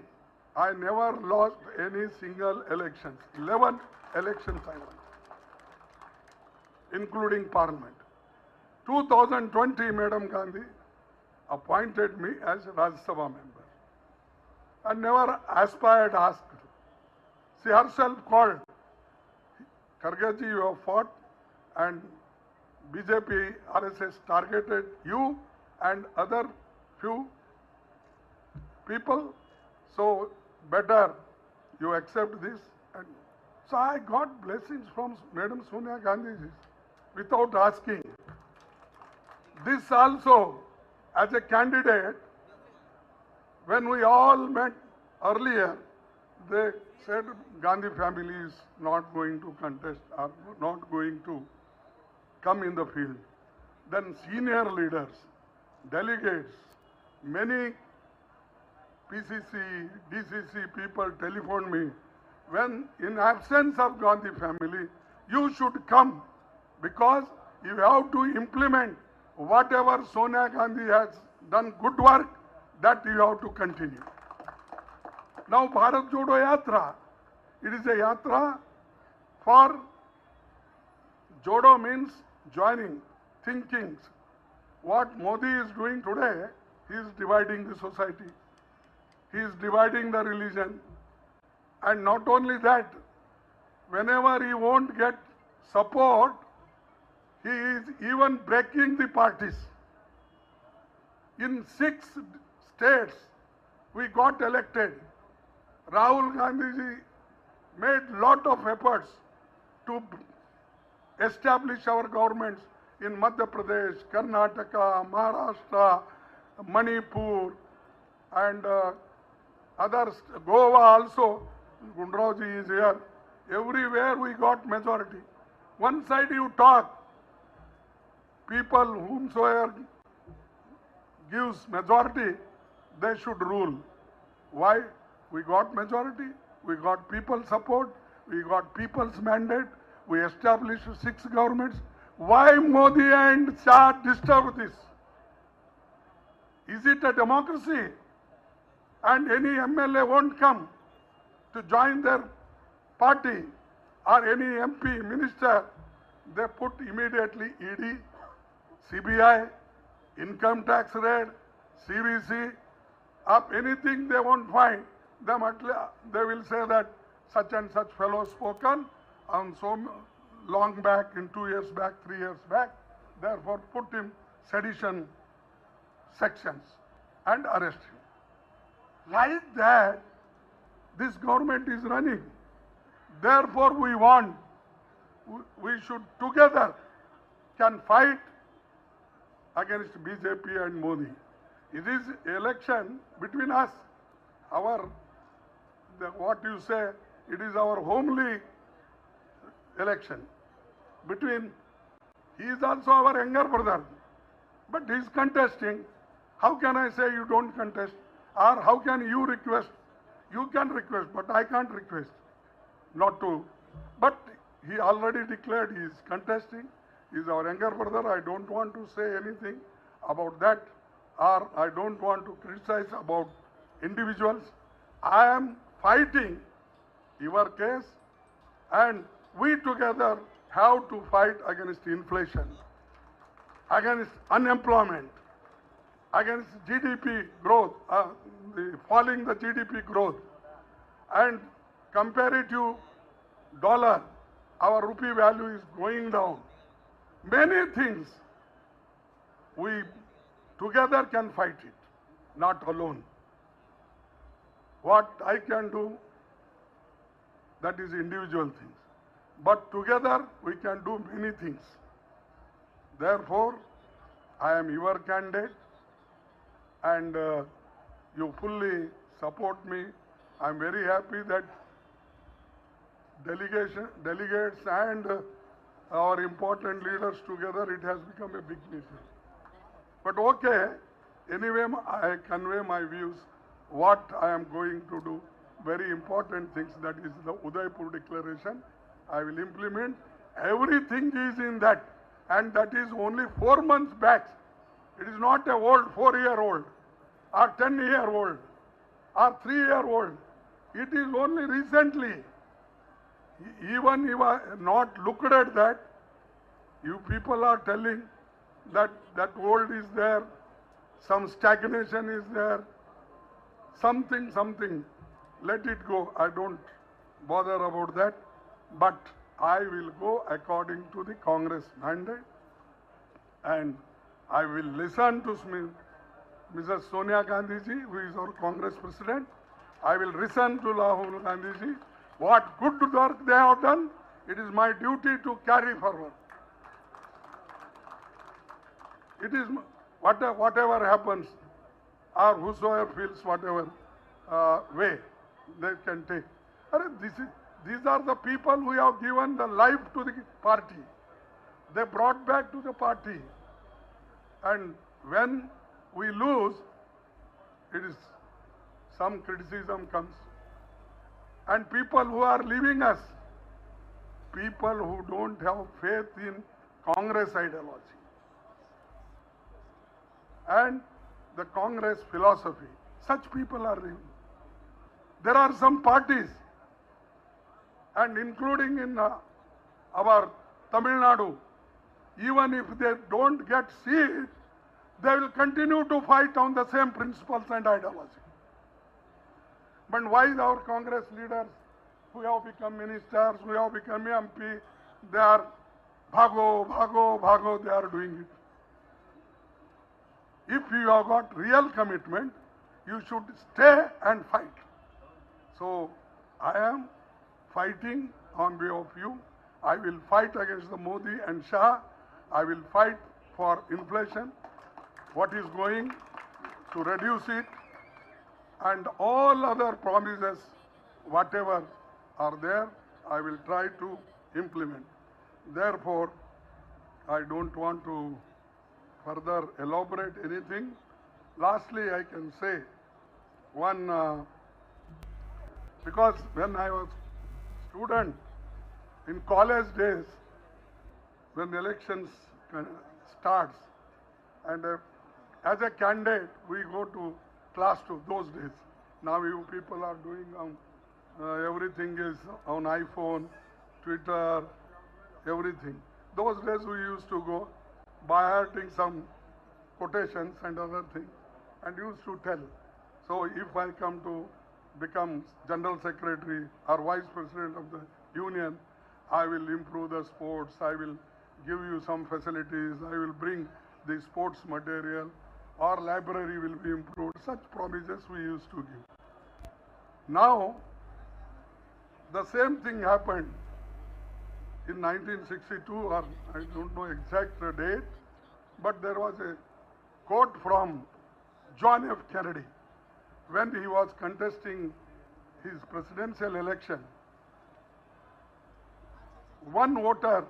I never lost any single election. 11 elections I won, including parliament. 2020, Madam Gandhi appointed me as Rajya Sabha member. I never aspired, asked. She herself called, Kharge ji, you have fought, and BJP, RSS targeted you and other few people, so better you accept this. And so I got blessings from Madam Sonia Gandhi ji without asking. This also, as a candidate, when we all met earlier, they said Gandhi family is not going to contest or not going to come in the field. Then senior leaders, delegates, many PCC, DCC people telephoned me, when in absence of Gandhi family, you should come because you have to implement whatever Sonia Gandhi has done good work, that you have to continue. Now Bharat Jodo Yatra, it is a yatra for, Jodo means joining, thinking. What Modi is doing today, he is dividing the society. He is dividing the religion. And not only that, whenever he won't get support, he is even breaking the parties. In 6 states, we got elected. Rahul Gandhi ji made lot of efforts to establish our governments in Madhya Pradesh, Karnataka, Maharashtra, Manipur, and others, Goa also. Gundraoji is here. Everywhere we got majority. One side you talk, people whomsoever gives majority, they should rule. Why? We got majority, we got people's support, we got people's mandate, we established 6 governments. Why Modi and Shah disturb this? Is it a democracy? And any MLA won't come to join their party or any MP, minister, they put immediately ED, CBI, income tax raid, CVC, up anything they won't find, them they will say that such and such fellow spoken on so long back, in 2 years back, 3 years back, therefore put him sedition sections and arrest him. Like that, this government is running. Therefore we want, we should together can fight against BJP and Modi. It is election between us, what you say, it is our homely election. Between, he is also our younger brother, but he is contesting. How can I say you don't contest? Or how can you request? You can request, but I can't request not to. But he already declared he is contesting. He is our younger brother. I don't want to say anything about that, or I don't want to criticize about individuals. I am fighting your case, and we together have to fight against inflation, against unemployment, against GDP growth, falling the GDP growth, and comparative dollar, our rupee value is going down. Many things we together can fight it, not alone. What I can do, that is individual things. but together we can do many things. Therefore, I am your candidate, and you fully support me. I am very happy that delegates and our important leaders together, it has become a big mission. But okay, anyway, I convey my views, what I am going to do, very important things, that is the Udaipur declaration. I will implement. Everything is in that, and that is only 4 months back. It is not a old 4-year-old or 10-year-old or 3-year-old. It is only recently. Even if I not looked at that, you people are telling that old is there, some stagnation is there, something. Let it go. I don't bother about that. But I will go according to the Congress mandate, and I will listen to Mrs. Sonia Gandhi ji, who is our Congress president. I will listen to Rahul Gandhi ji. What good work they have done, it is my duty to carry forward. It is whatever happens, or whosoever feels whatever way they can take. These are the people who have given the life to the party. They brought back to the party. And when we lose, it is some criticism comes. And people who are leaving us, people who don't have faith in Congress ideology and the Congress philosophy, such people are leaving. There are some parties, and including in our Tamil Nadu, even if they don't get seat, they will continue to fight on the same principles and ideology. But why our Congress leaders who have become ministers, who have become MP, they are bhago, they are doing it. If you have got real commitment, you should stay and fight. So I am fighting on behalf of you. I will fight against the Modi and Shah. I will fight for inflation, what is going to reduce it, and all other promises, whatever are there, I will try to implement. Therefore, I don't want to further elaborate anything. Lastly, I can say one, because when I was student in college days, when the elections starts, and as a candidate, we go to class 2 those days. Now you people are doing everything is on iPhone, Twitter, everything. Those days we used to go by hearting some quotations and other things, and used to tell. So if I come to become General Secretary or Vice President of the Union, I will improve the sports, I will give you some facilities, I will bring the sports material, our library will be improved. Such promises we used to give. Now, the same thing happened in 1962, or I don't know exact date, but there was a quote from John F. Kennedy when he was contesting his presidential election. One voter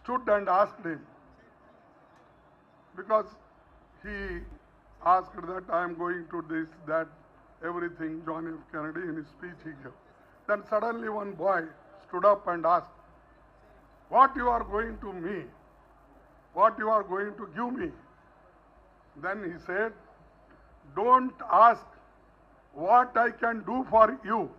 stood and asked him, because he asked that I am going to this, that, everything, John F. Kennedy in his speech he gave. Then suddenly one boy stood up and asked, what you are going to me? What you are going to give me? Then he said, don't ask what I can do for you.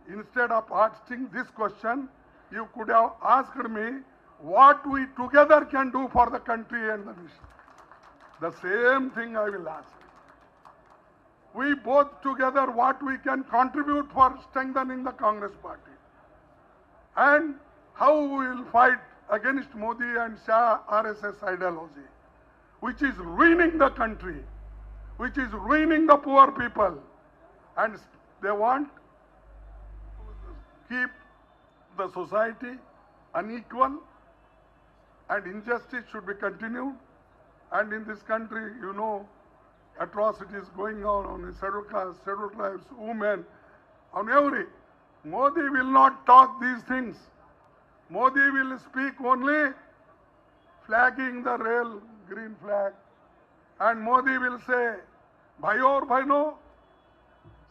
Instead of asking this question, you could have asked me what we together can do for the country and the nation. The same thing I will ask. We both together what we can contribute for strengthening the Congress party. And how we will fight against Modi and Shah RSS ideology, which is ruining the country, which is ruining the poor people. And they want to keep the society unequal and injustice should be continued. And in this country, you know, atrocities going on the scheduled castes, scheduled tribes, women, on every. Modi will not talk these things. Modi will speak only flagging the rail, green flag. And Modi will say, भाइयों और बहनों,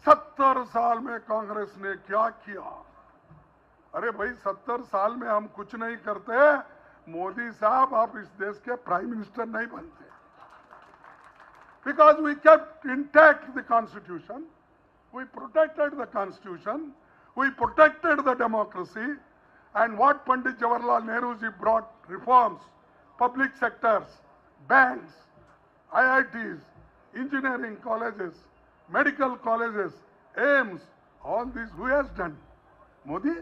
70 साल में कांग्रेस ने क्या किया? अरे भाई 70 साल में हम कुछ नहीं करते, मोदी साहब आप इस देश के प्राइम मिनिस्टर नहीं बनते. Because we kept intact the constitution, we protected the constitution, we protected the democracy, and what Pandit Jawaharlal Nehru ji brought reforms, public sectors, banks, IITs, engineering colleges, medical colleges, AIMS, all this who has done? Modi,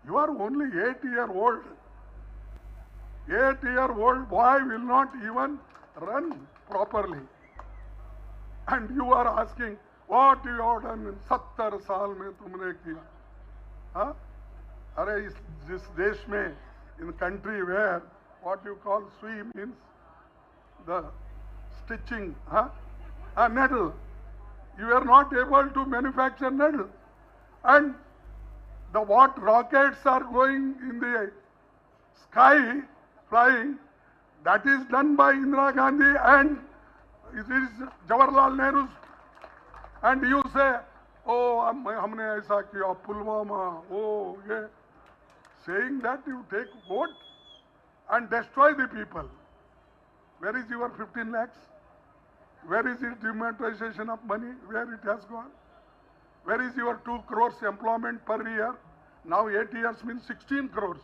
you are only 8-year-old. 8-year-old boy will not even run properly. And you are asking, what you have done in 70 साल में तुमने किया? हाँ? अरे जिस देश में, in country where what you call sui means the stitching, huh? A needle. You are not able to manufacture needle. And the what rockets are going in the sky, flying, that is done by Indira Gandhi and it is Jawaharlal Nehru's. And you say, oh, हमने ऐसा किया, Pulwama, oh, yeah. Saying that you take vote and destroy the people. Where is your 15 lakhs? Where is the demonetization of money? Where it has gone? Where is your 2 crores employment per year? Now 8 years means 16 crores,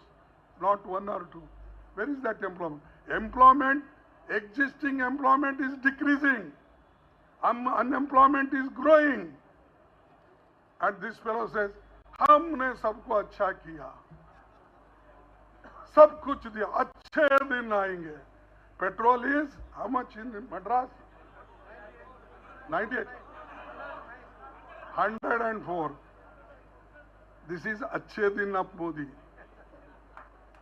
not 1 or 2. Where is that employment? Employment, existing employment is decreasing. Unemployment is growing. And this fellow says, हमने सबको अच्छा किया, सब कुछ दिया, अच्छे दिन आएंगे. Petrol is how much in Madras? 98. 104. This is अच्छे दिन of Modi.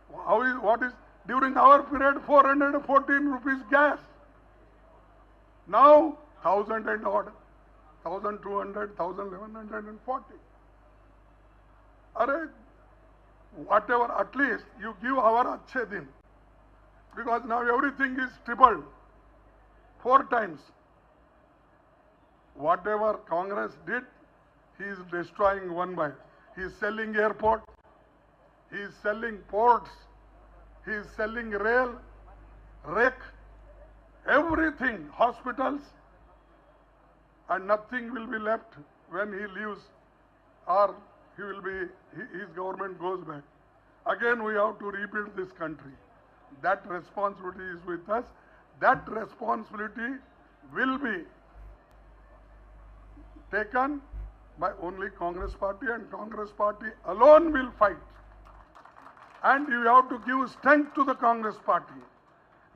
What is during our period 414 rupees gas. Now 1000 and odd, 1200, 1140. Array, whatever, at least you give our अच्छे दिन. Because now everything is tripled 4 times. Whatever Congress did, he is destroying one by. He is selling airport, he is selling ports, he is selling rail, wreck, everything, hospitals, and nothing will be left when he leaves or he will be, his government goes back. Again we have to rebuild this country. That responsibility is with us. That responsibility will be taken by only Congress party, and Congress party alone will fight. And you have to give strength to the Congress party.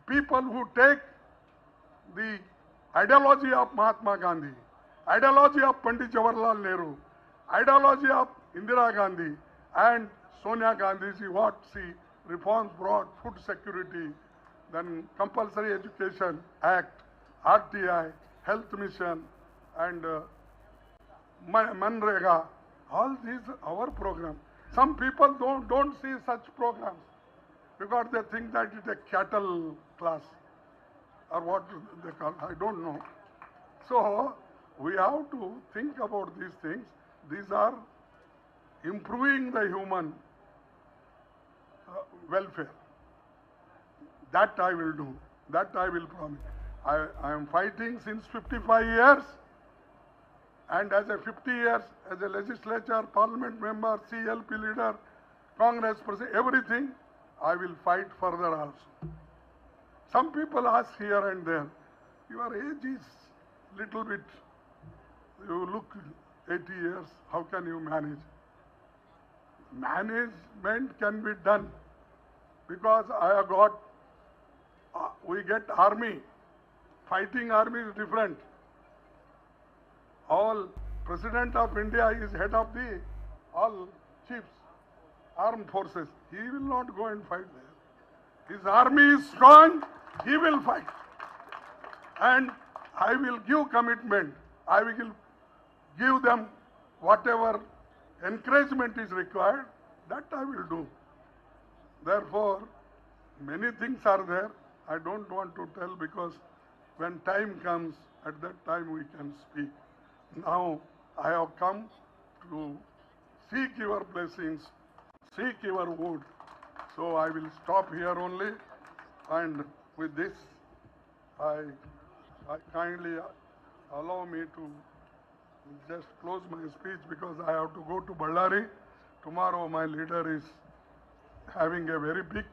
People who take the ideology of Mahatma Gandhi, ideology of Pandit Jawaharlal Nehru, ideology of Indira Gandhi and Sonia Gandhi, what she reforms brought, food security, then compulsory education act, RTI, health mission, and Manrega, all these our program. Some people don't see such programs because they think that it's a cattle class or what they call, I don't know. So we have to think about these things. These are improving the human welfare. That I will do. That I will promise. I am fighting since 55 years. And as a 50 years, as a legislature, parliament member, CLP leader, Congress president, everything, I will fight further also. Some people ask here and there, your age is little bit, you look 80 years, how can you manage? Management can be done because I have got, we get army. Fighting army is different. All President of India is head of the all chiefs. armed forces. He will not go and fight there. His army is strong. He will fight. And I will give commitment. I will give them whatever encouragement is required. That I will do. Therefore, many things are there. I don't want to tell because when time comes, at that time we can speak. Now I have come to seek your blessings, seek your vote. So I will stop here only, and with this, I kindly allow me to just close my speech because I have to go to Ballari. Tomorrow my leader is having a very big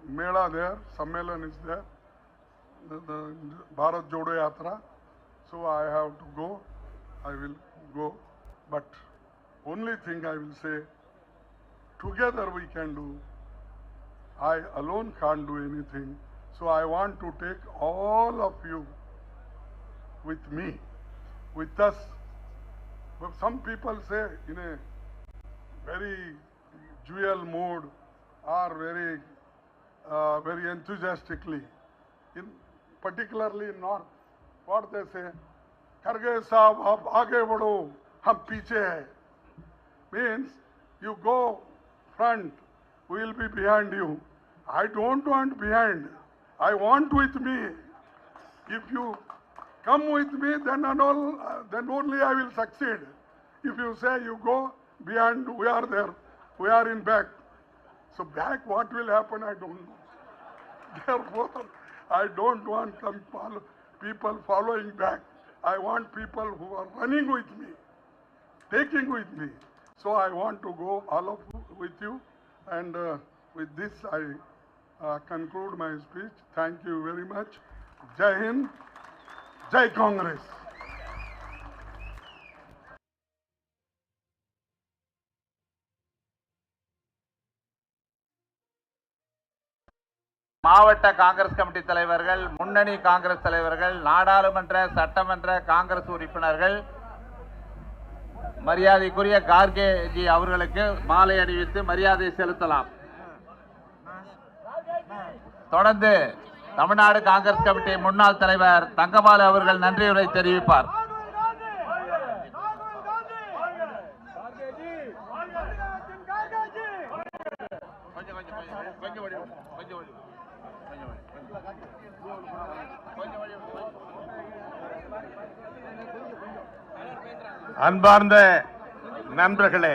Mela there, Sammelan is there, the Bharat Jodo Yatra. So I have to go. I will go. But only thing I will say, together we can do. I alone can't do anything. So I want to take all of you with me, with us. But some people say in a very jovial mood or very enthusiastically, particularly in North, what they say, Kharge Sahab, aap aage badho, hum piche hai. Means you go front, we will be behind you. I don't want behind. I want with me. If you come with me, then only I will succeed. If you say you go behind, we are there. We are in back. So back, what will happen, I don't know. Therefore, I don't want people following back. I want people who are running with me, taking with me. So I want to go all of you with you. And with this, I conclude my speech. Thank you very much. Jai Hind, Jai Congress. மாவட்ட Congress committee தலைவர்கள், முன்னணி காங்கிரஸ் தலைவர்கள், நாடாளுமன்ற சட்டமன்ற காங்கிரஸ் உறுப்பினர்கள் மரியாதைக்குரிய கார்கேஜி அவர்களுக்கு மாலை அணிவித்து மரியாதை செலுத்தலாம். தொடர்ந்து தமிழ்நாடு காங்கிரஸ் கமிட்டி முன்னாள் தலைவர் தங்கபாலு அவர்கள் நன்றியுரை தெரிவிப்பார். அன்பார்ந்த நண்பர்களே,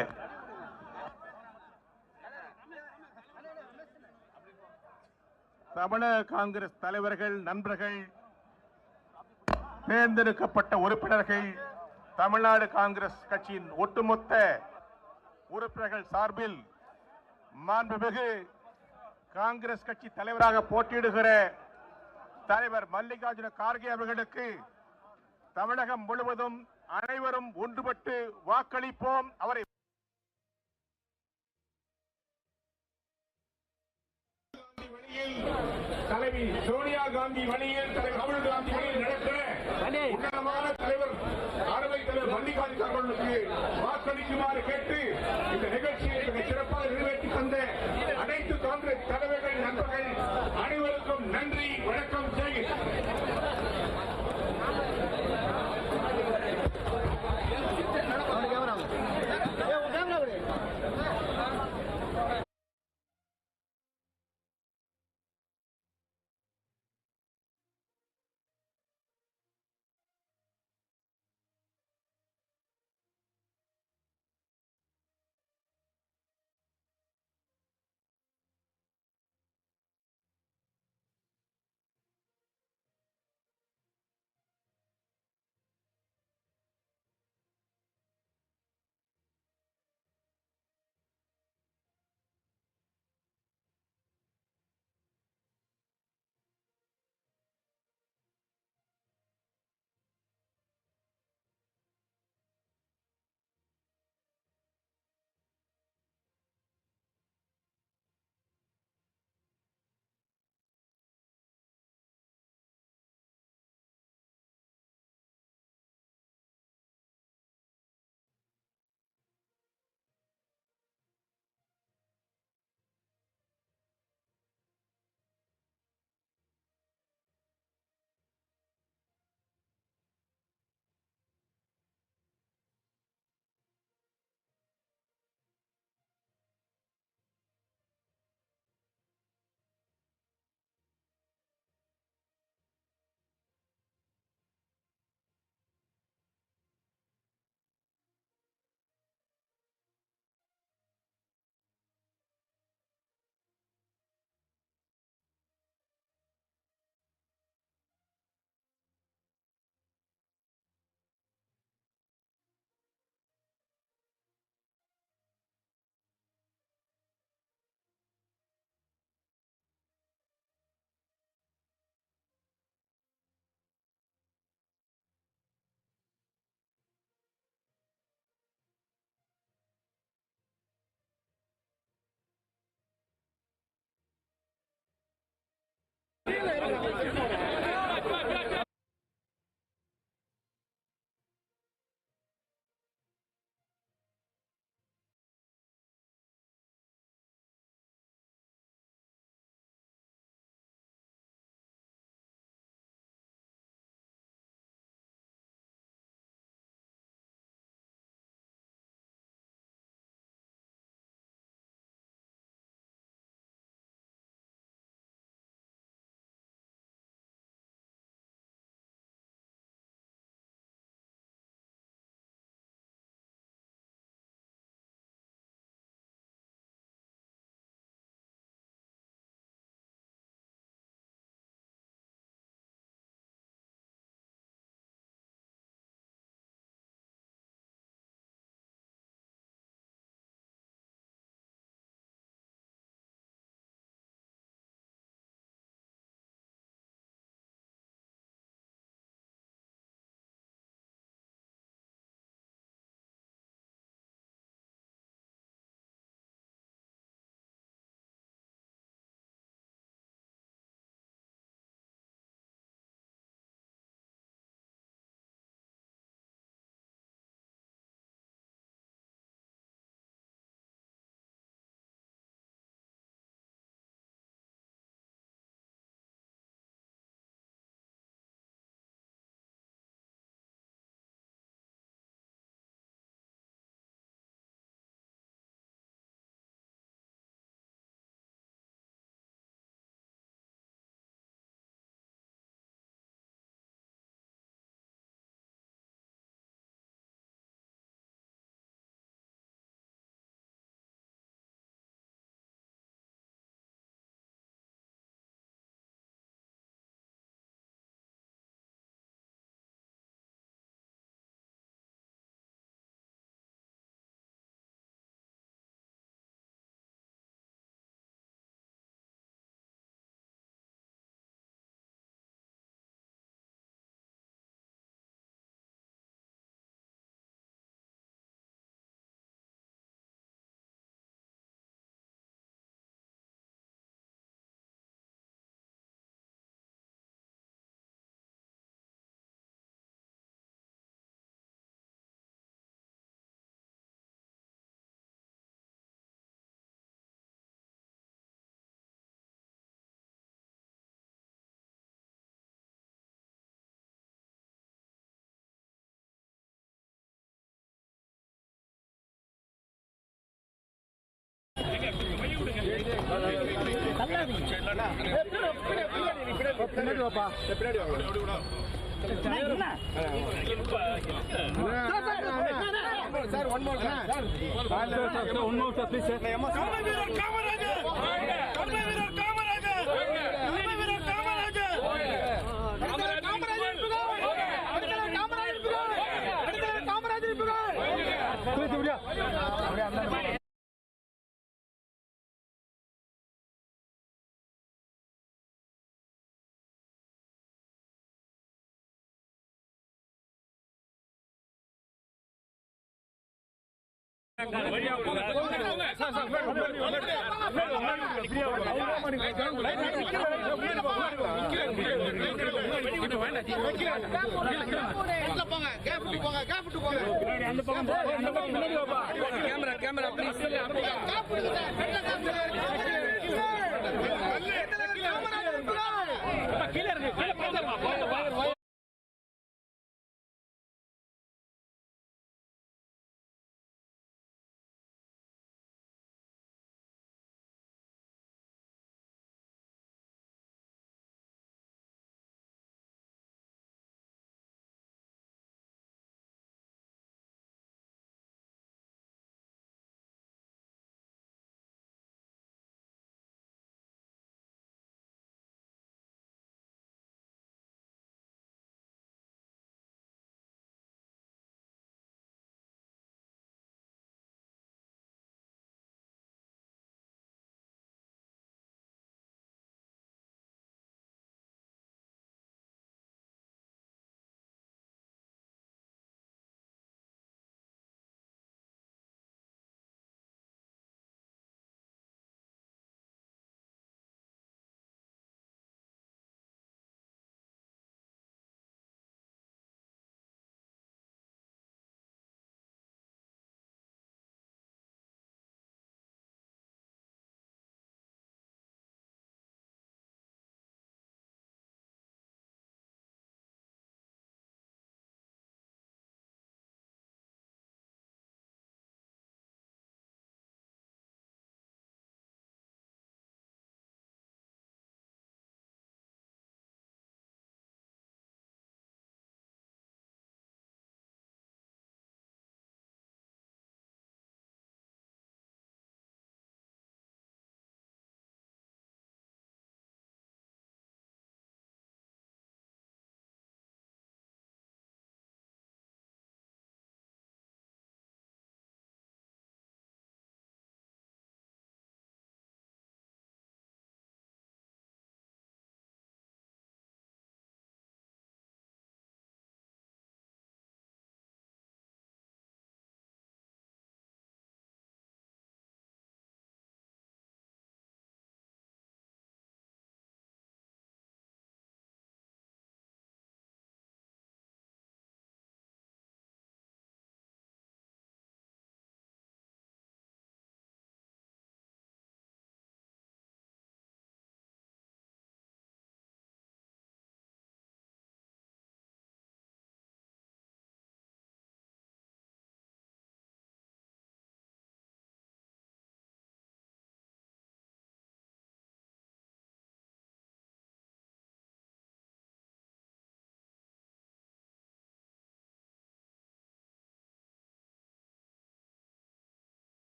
தமிழக காங்கிரஸ் தலைவர்கள், நண்பர்கள், தேர்ந்தெடுக்கப்பட்ட உறுப்பினர்கள், தமிழ்நாடு காங்கிரஸ் கட்சியின் ஒட்டுமொத்த உறுப்பினர்கள் சார்பில் மாண்புமிகு காங்கிரஸ் கட்சி தலைவராக போட்டியிடுகிற தலைவர் மல்லிகார்ஜுன கார்கே அவர்களுக்கு தமிழகம் முழுவதும் அனைவரும் ஒன்றுபட்டு வாக்களிப்போம். அவரை தலைவி சோனியா காந்தி வழியில், தலைவர் ராகுல் காந்தி வழியில் நடக்கிற உன்னதமான தலைவர் அறுவை தலைவர் மல்லிகார்ஜுன கார்கே வாக்களிக்குமாறு கேட்டு இந்த நிகழ்ச்சியை சிறப்பாக நிறைவேற்றி தந்த அனைத்து காங்கிரஸ் தலைவர்கள், நண்பர்கள் அனைவருக்கும் நன்றி, வணக்கம், ஜெய். பின்னாடி வாப்பா. Sir one more sir. One more sir please sir. Camera please.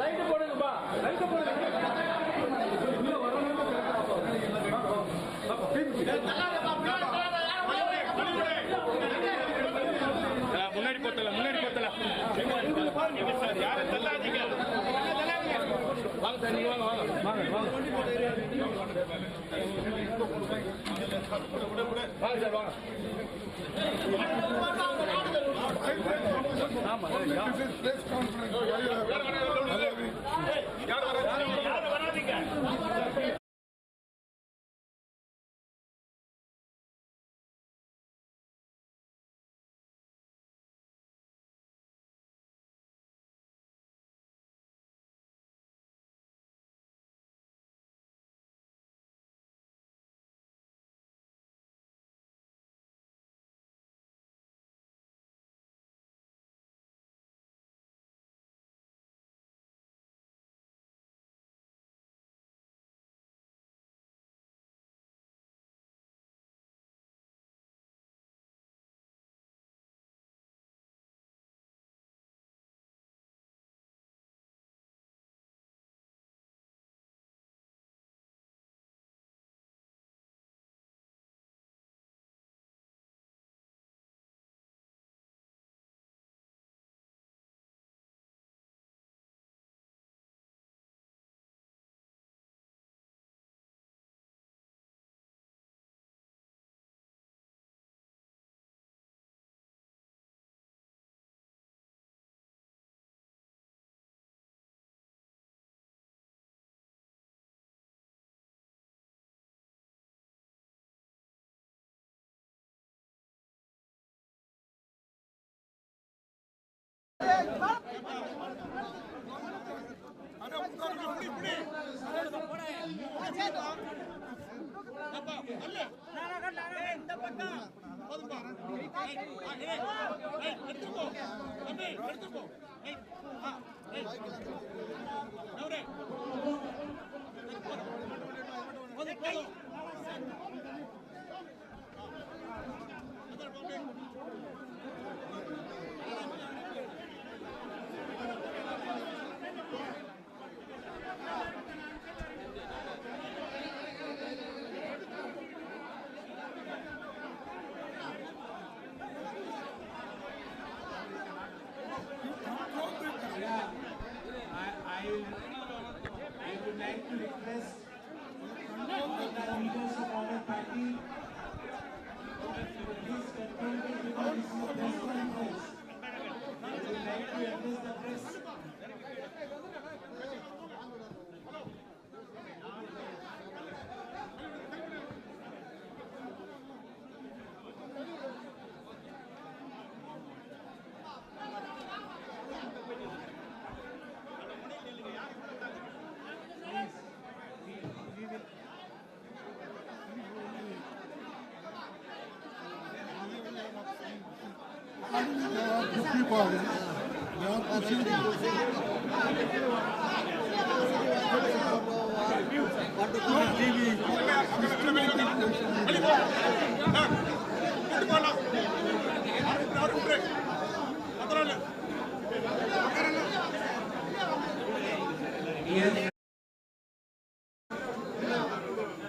Light போடுங்கப்பா, லைட் போடுங்க. முன்னாடி போத்தல யாரும் தள்ளாதீங்க. வாங்க சார், நீங்க வாங்க வாங்க வாங்க வாங்க வாங்க சார் வாங்க. ஆமா யாரும் வராதீங்க.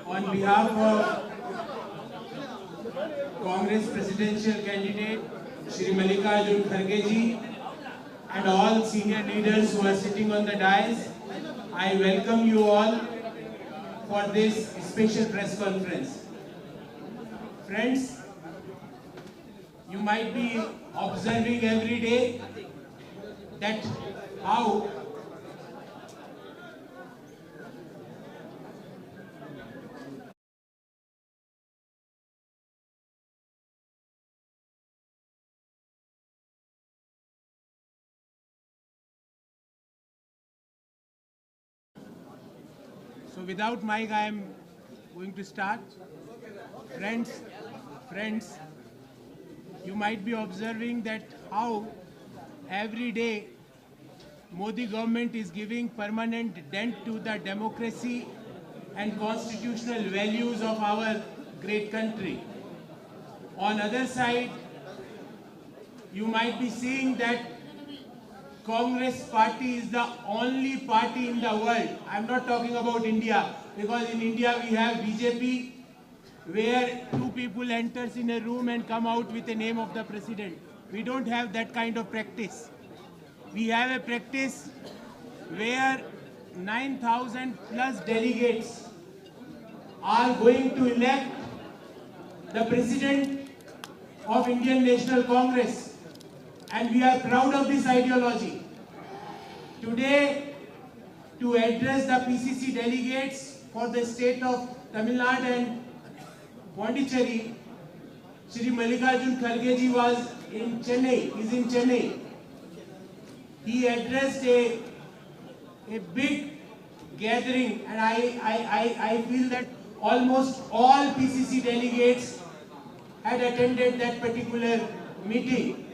On behalf of Congress presidential candidate Shri Mallikarjun kharge ji and all senior leaders who are sitting on the dais, I welcome you all for this special press conference. Friends, you might be observing every day that how So without mic, I am going to start. Friends, you might be observing that how every day Modi government is giving permanent dent to the democracy and constitutional values of our great country. On other side, you might be seeing that Congress party is the only party in the world. I'm not talking about India, because in India we have BJP, where two people enters in a room and come out with the name of the president. We don't have that kind of practice. We have a practice where 9,000 plus delegates are going to elect the president of Indian National Congress, and we are proud of this ideology. Today, to address the PCC delegates for the state of Tamil Nadu and Pondicherry, Shri Mallikarjun kharge ji was in Chennai, is in Chennai. He addressed a big gathering, and I feel that almost all PCC delegates had attended that particular meeting.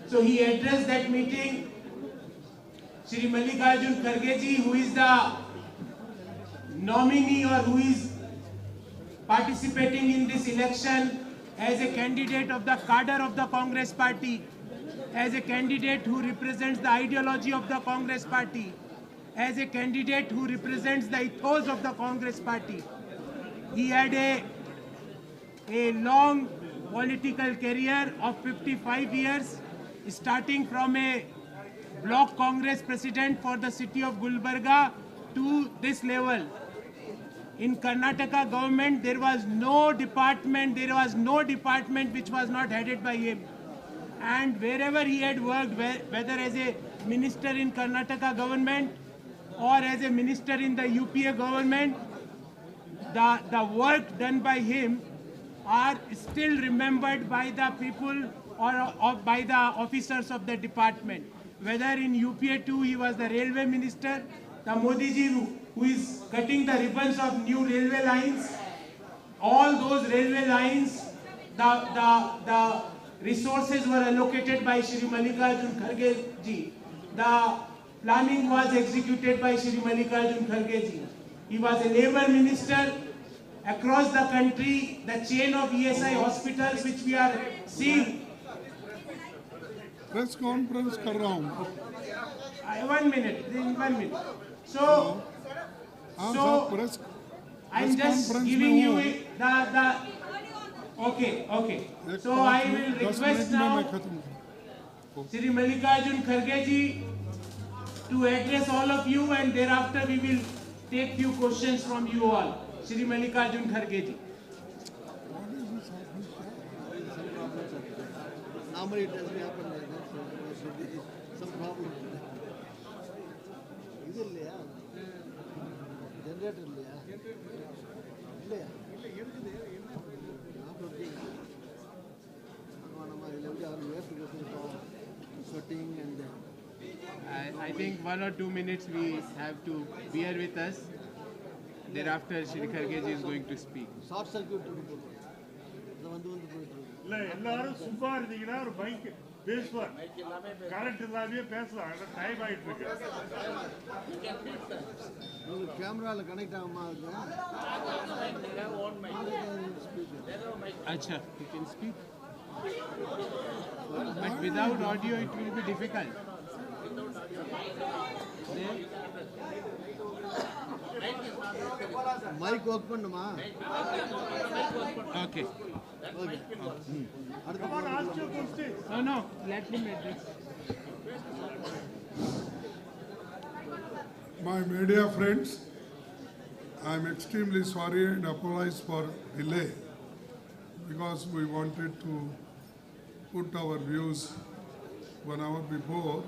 So he addressed that meeting. Shri Mallikarjun kharge ji, who is the nominee or who is participating in this election as a candidate of the cadre of the Congress party, as a candidate who represents the ideology of the Congress party, as a candidate who represents the ethos of the Congress party. He had a long political career of 55 years, starting from a block Congress president for the city of Gulbarga to this level. In Karnataka government, there was no department which was not headed by him. And wherever he had worked, whether as a minister in Karnataka government or as a minister in the UPA government, the work done by him are still remembered by the people or by the officers of the department. Whether in UPA 2 he was the railway minister, the Modi ji who is cutting the ribbons of new railway lines, all those railway lines, the resources were allocated by Shri Mallikarjun kharge ji. The planning was executed by Shri Mallikarjun kharge ji. He was a labor minister. Across the country, the chain of ESI hospitals which we are seeing. Press conference कर रहा हूँ. 1 minute. So I'm just giving you the okay. So I will request now Shri Mallikarjun kharge ji to address all of you, and thereafter we will take few questions from you all. Shri Mallikarjun kharge ji. Normally it doesn't happen like that, so there is some problem. Is it there? Generator sweating and I think 1 or 2 minutes we have to bear with us. Thereafter, Shri Kharge ji is going to speak. Short circuit. இல்ல எல்லாரும் சும்மா இருந்தீங்கன்னா ஒரு mic பேசுவார். Current இல்லாமே பேசலாம். Time ஆயிட்டு இருக்கு. உங்களுக்கு கேமரால கனெக்ட் ஆகுமா அது? Acha, you can speak. But without audio it will be difficult. Mike work பண்ணுமா? Okay. Come on, ask your question. No, let him address. My media friends, I am extremely sorry and apologize for delay because we wanted to put our views 1 hour before,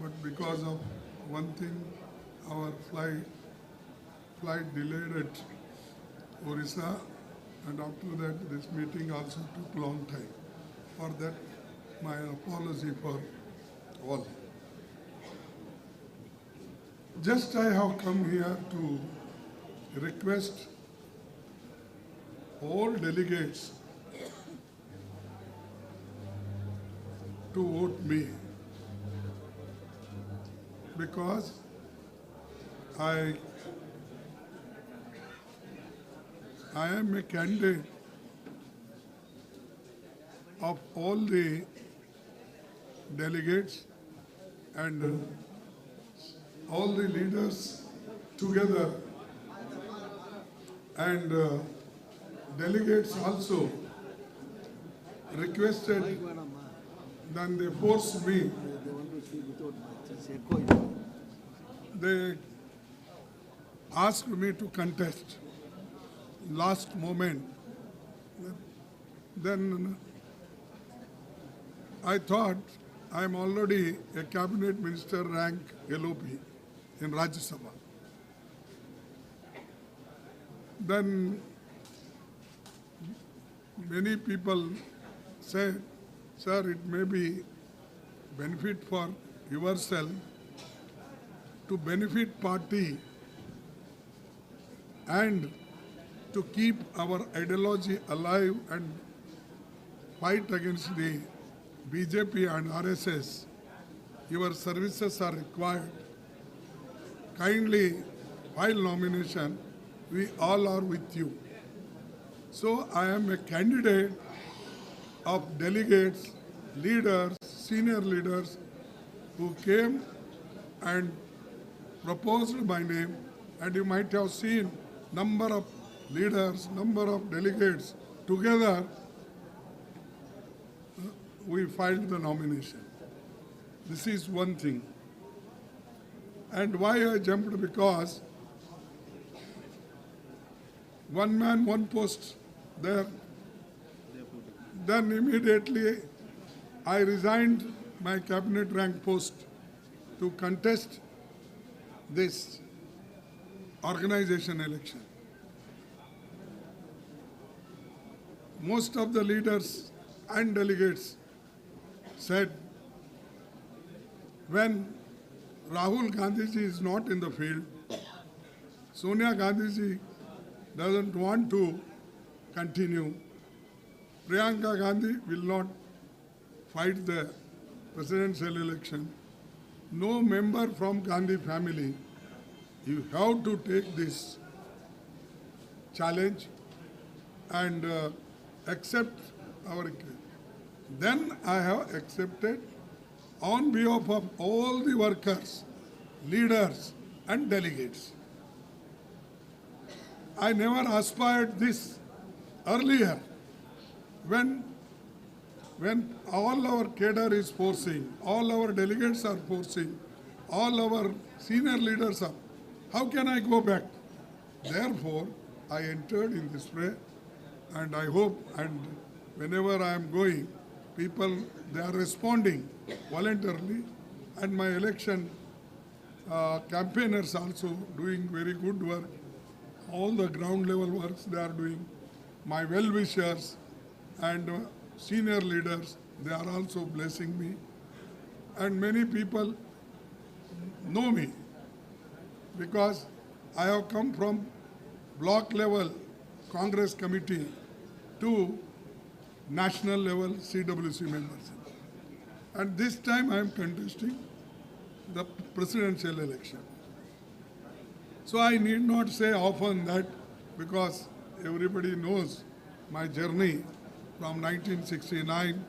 but because of one thing, our flight delayed at Orissa, and after that this meeting also took long time. For that, my apology for all. Just I have come here to request all delegates to vote me, because I am a candidate of all the delegates and all the leaders together and delegates also requested, then they forced me. They asked me to contest. Last moment, then I thought I am already a cabinet minister rank LOP in Rajya Sabha. Then many people said, sir, it may be benefit for yourself to benefit party and to keep our ideology alive and fight against the BJP and RSS. Your services are required. Kindly file nomination. We all are with you. So I am a candidate of delegates, leaders, senior leaders who came and proposed my name, and you might have seen number of leaders, number of delegates together, we filed the nomination. This is one thing. And why I jumped? Because one man, one post there. Then immediately I resigned my cabinet rank post to contest this organization election. Most of the leaders and delegates said, when Rahul Gandhiji is not in the field, Sonia Gandhiji doesn't want to continue, Priyanka Gandhi will not fight the presidential election. No member from Gandhi family, you have to take this challenge and accept our request. Then I have accepted on behalf of all the workers, leaders and delegates. I never aspired this earlier when all our cadre is forcing, all our delegates are forcing, all our senior leaders are. How can I go back? Therefore, I entered in this way, and I hope, and whenever I am going, people, they are responding voluntarily, and my election campaigners also doing very good work. All the ground level works they are doing. My well-wishers and senior leaders, they are also blessing me. And many people know me because I have come from block level Congress committee to national level CWC membership. And this time I am contesting the presidential election. So I need not say often that, because everybody knows my journey from 1969,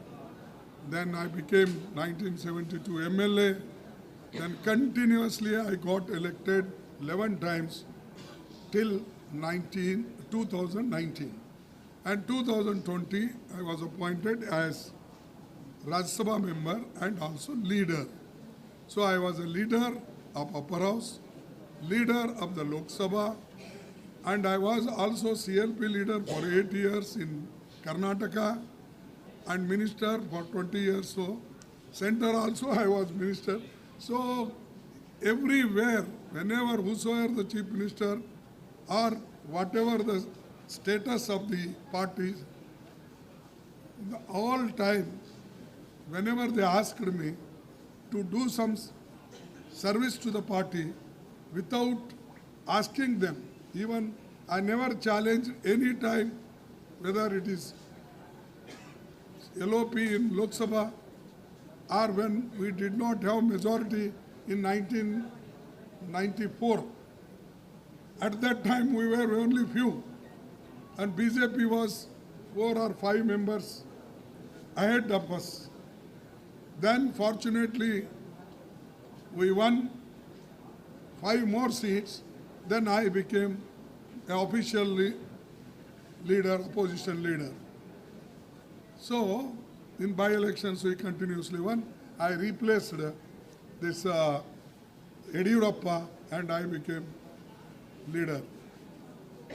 then I became 1972 MLA, then continuously I got elected 11 times till 2019. And 2020 I was appointed as Rajya Sabha member and also leader. So I was a leader of Upper House, leader of the Lok Sabha, and I was also CLP leader for 8 years in Karnataka and minister for 20 years. So center also I was minister. So everywhere, whenever whosoever the chief minister or whatever the status of the parties, all time, whenever they asked me to do some service to the party without asking them, even I never challenged any time whether it is LOP in Lok Sabha or when we did not have majority in 1994. At that time we were only few and BJP was 4 or 5 members ahead of us. Then fortunately we won 5 more seats, then I became an official leader, opposition leader. So, in by-elections we continuously won. I replaced this Yediyurappa and I became leader.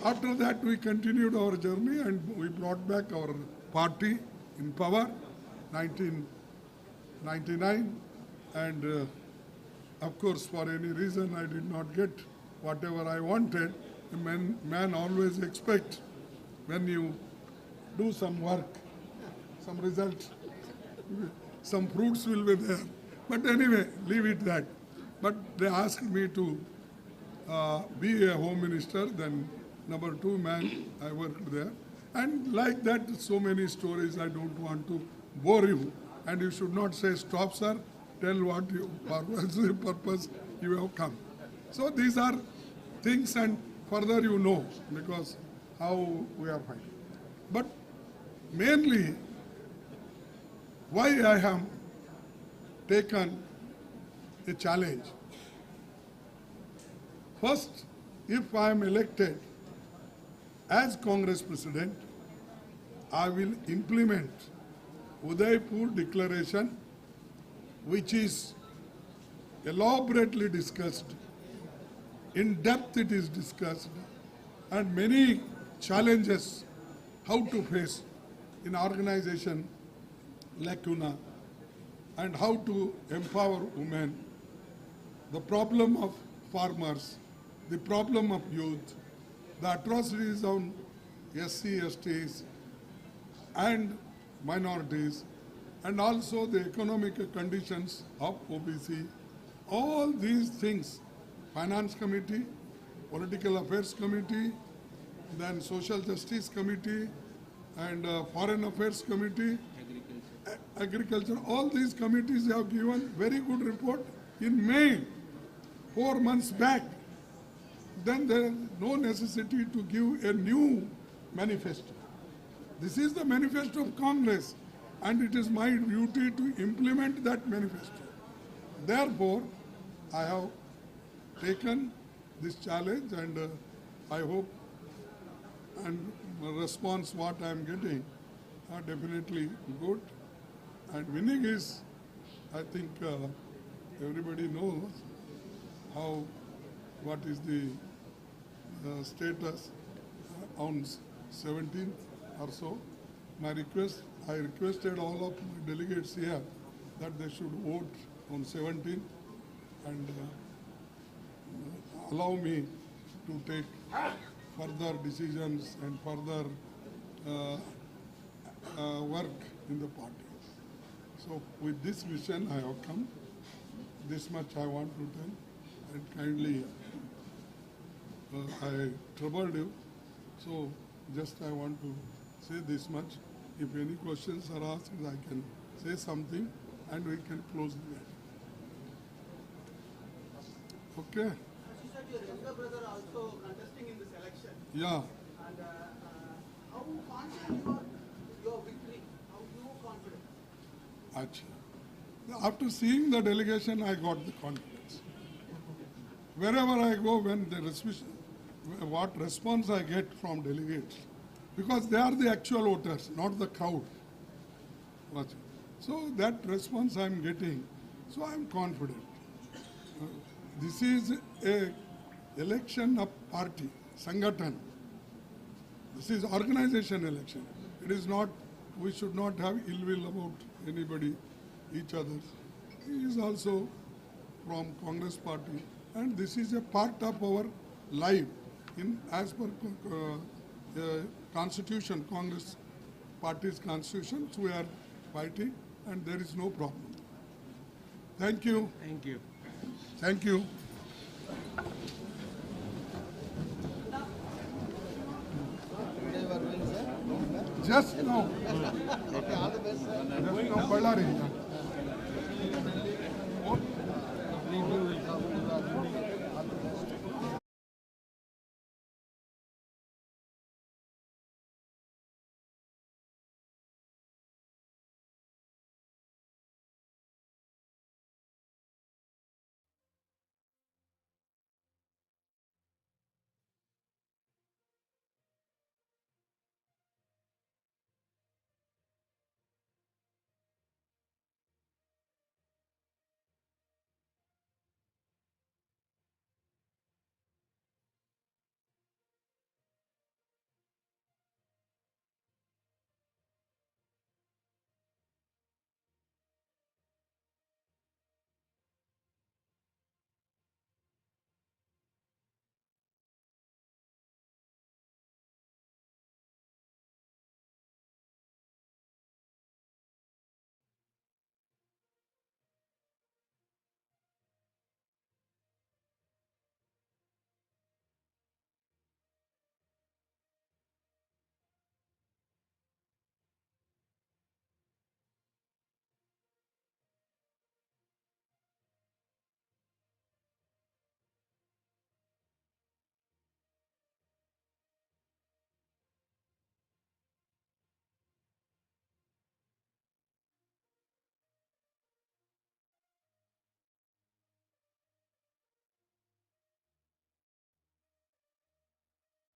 After that we continued our journey and we brought back our party in power, 1999, and of course for any reason I did not get whatever I wanted. A man always expects when you do some work, some result, some fruits will be there. But anyway, leave it that. But they asked me to be a home minister, then number 2 man, I worked there. And like that, so many stories, I don't want to bore you. And you should not say, stop sir, tell what you, for what's the purpose you have come. So these are things and further you know, because how we are fighting. But mainly, why I have taken a challenge. First, if I am elected as Congress President, I will implement Udaipur Declaration, which is elaborately discussed, in depth it is discussed, and many challenges how to face in organization lacuna and how to empower women, the problem of farmers, the problem of youth, the atrocities on SC, STs and minorities, and also the economic conditions of OBC. All these things, Finance Committee, Political Affairs Committee, then Social Justice Committee, and Foreign Affairs Committee, Agriculture, all these committees have given very good report in May, 4 months back. Then there is no necessity to give a new manifesto. This is the manifesto of Congress, and it is my duty to implement that manifesto. Therefore, I have taken this challenge, and I hope and the response what I am getting are definitely good. And winning is, I think everybody knows how, what is the status on 17th or so. My request, I requested all of my delegates here that they should vote on 17th and allow me to take further decisions and further work in the party. So with this vision I have come. This much I want to tell, and kindly I troubled you. So just I want to say this much. If any questions are asked, I can say something and we can close the meeting. Okay? Shashi said your younger brother also contesting in this election. Yeah. And how confident you are your victory? How you confident? Achha. After seeing the delegation, I got the confidence. Wherever I go, when the what response I get from delegates, because they are the actual voters, not the crowd. So that response I am getting, so I am confident. This is a election of party, Sangatan. This is organization election. It is not, we should not have ill will about anybody, each other. He is also from Congress party, and this is a part of our life in as per constitution, Congress party's constitution. So we are fighting, and there is no problem. Thank you. Thank you. Thank you. Today we are doing, sir. Just now. Okay, all the best, sir. Just now, Ballari.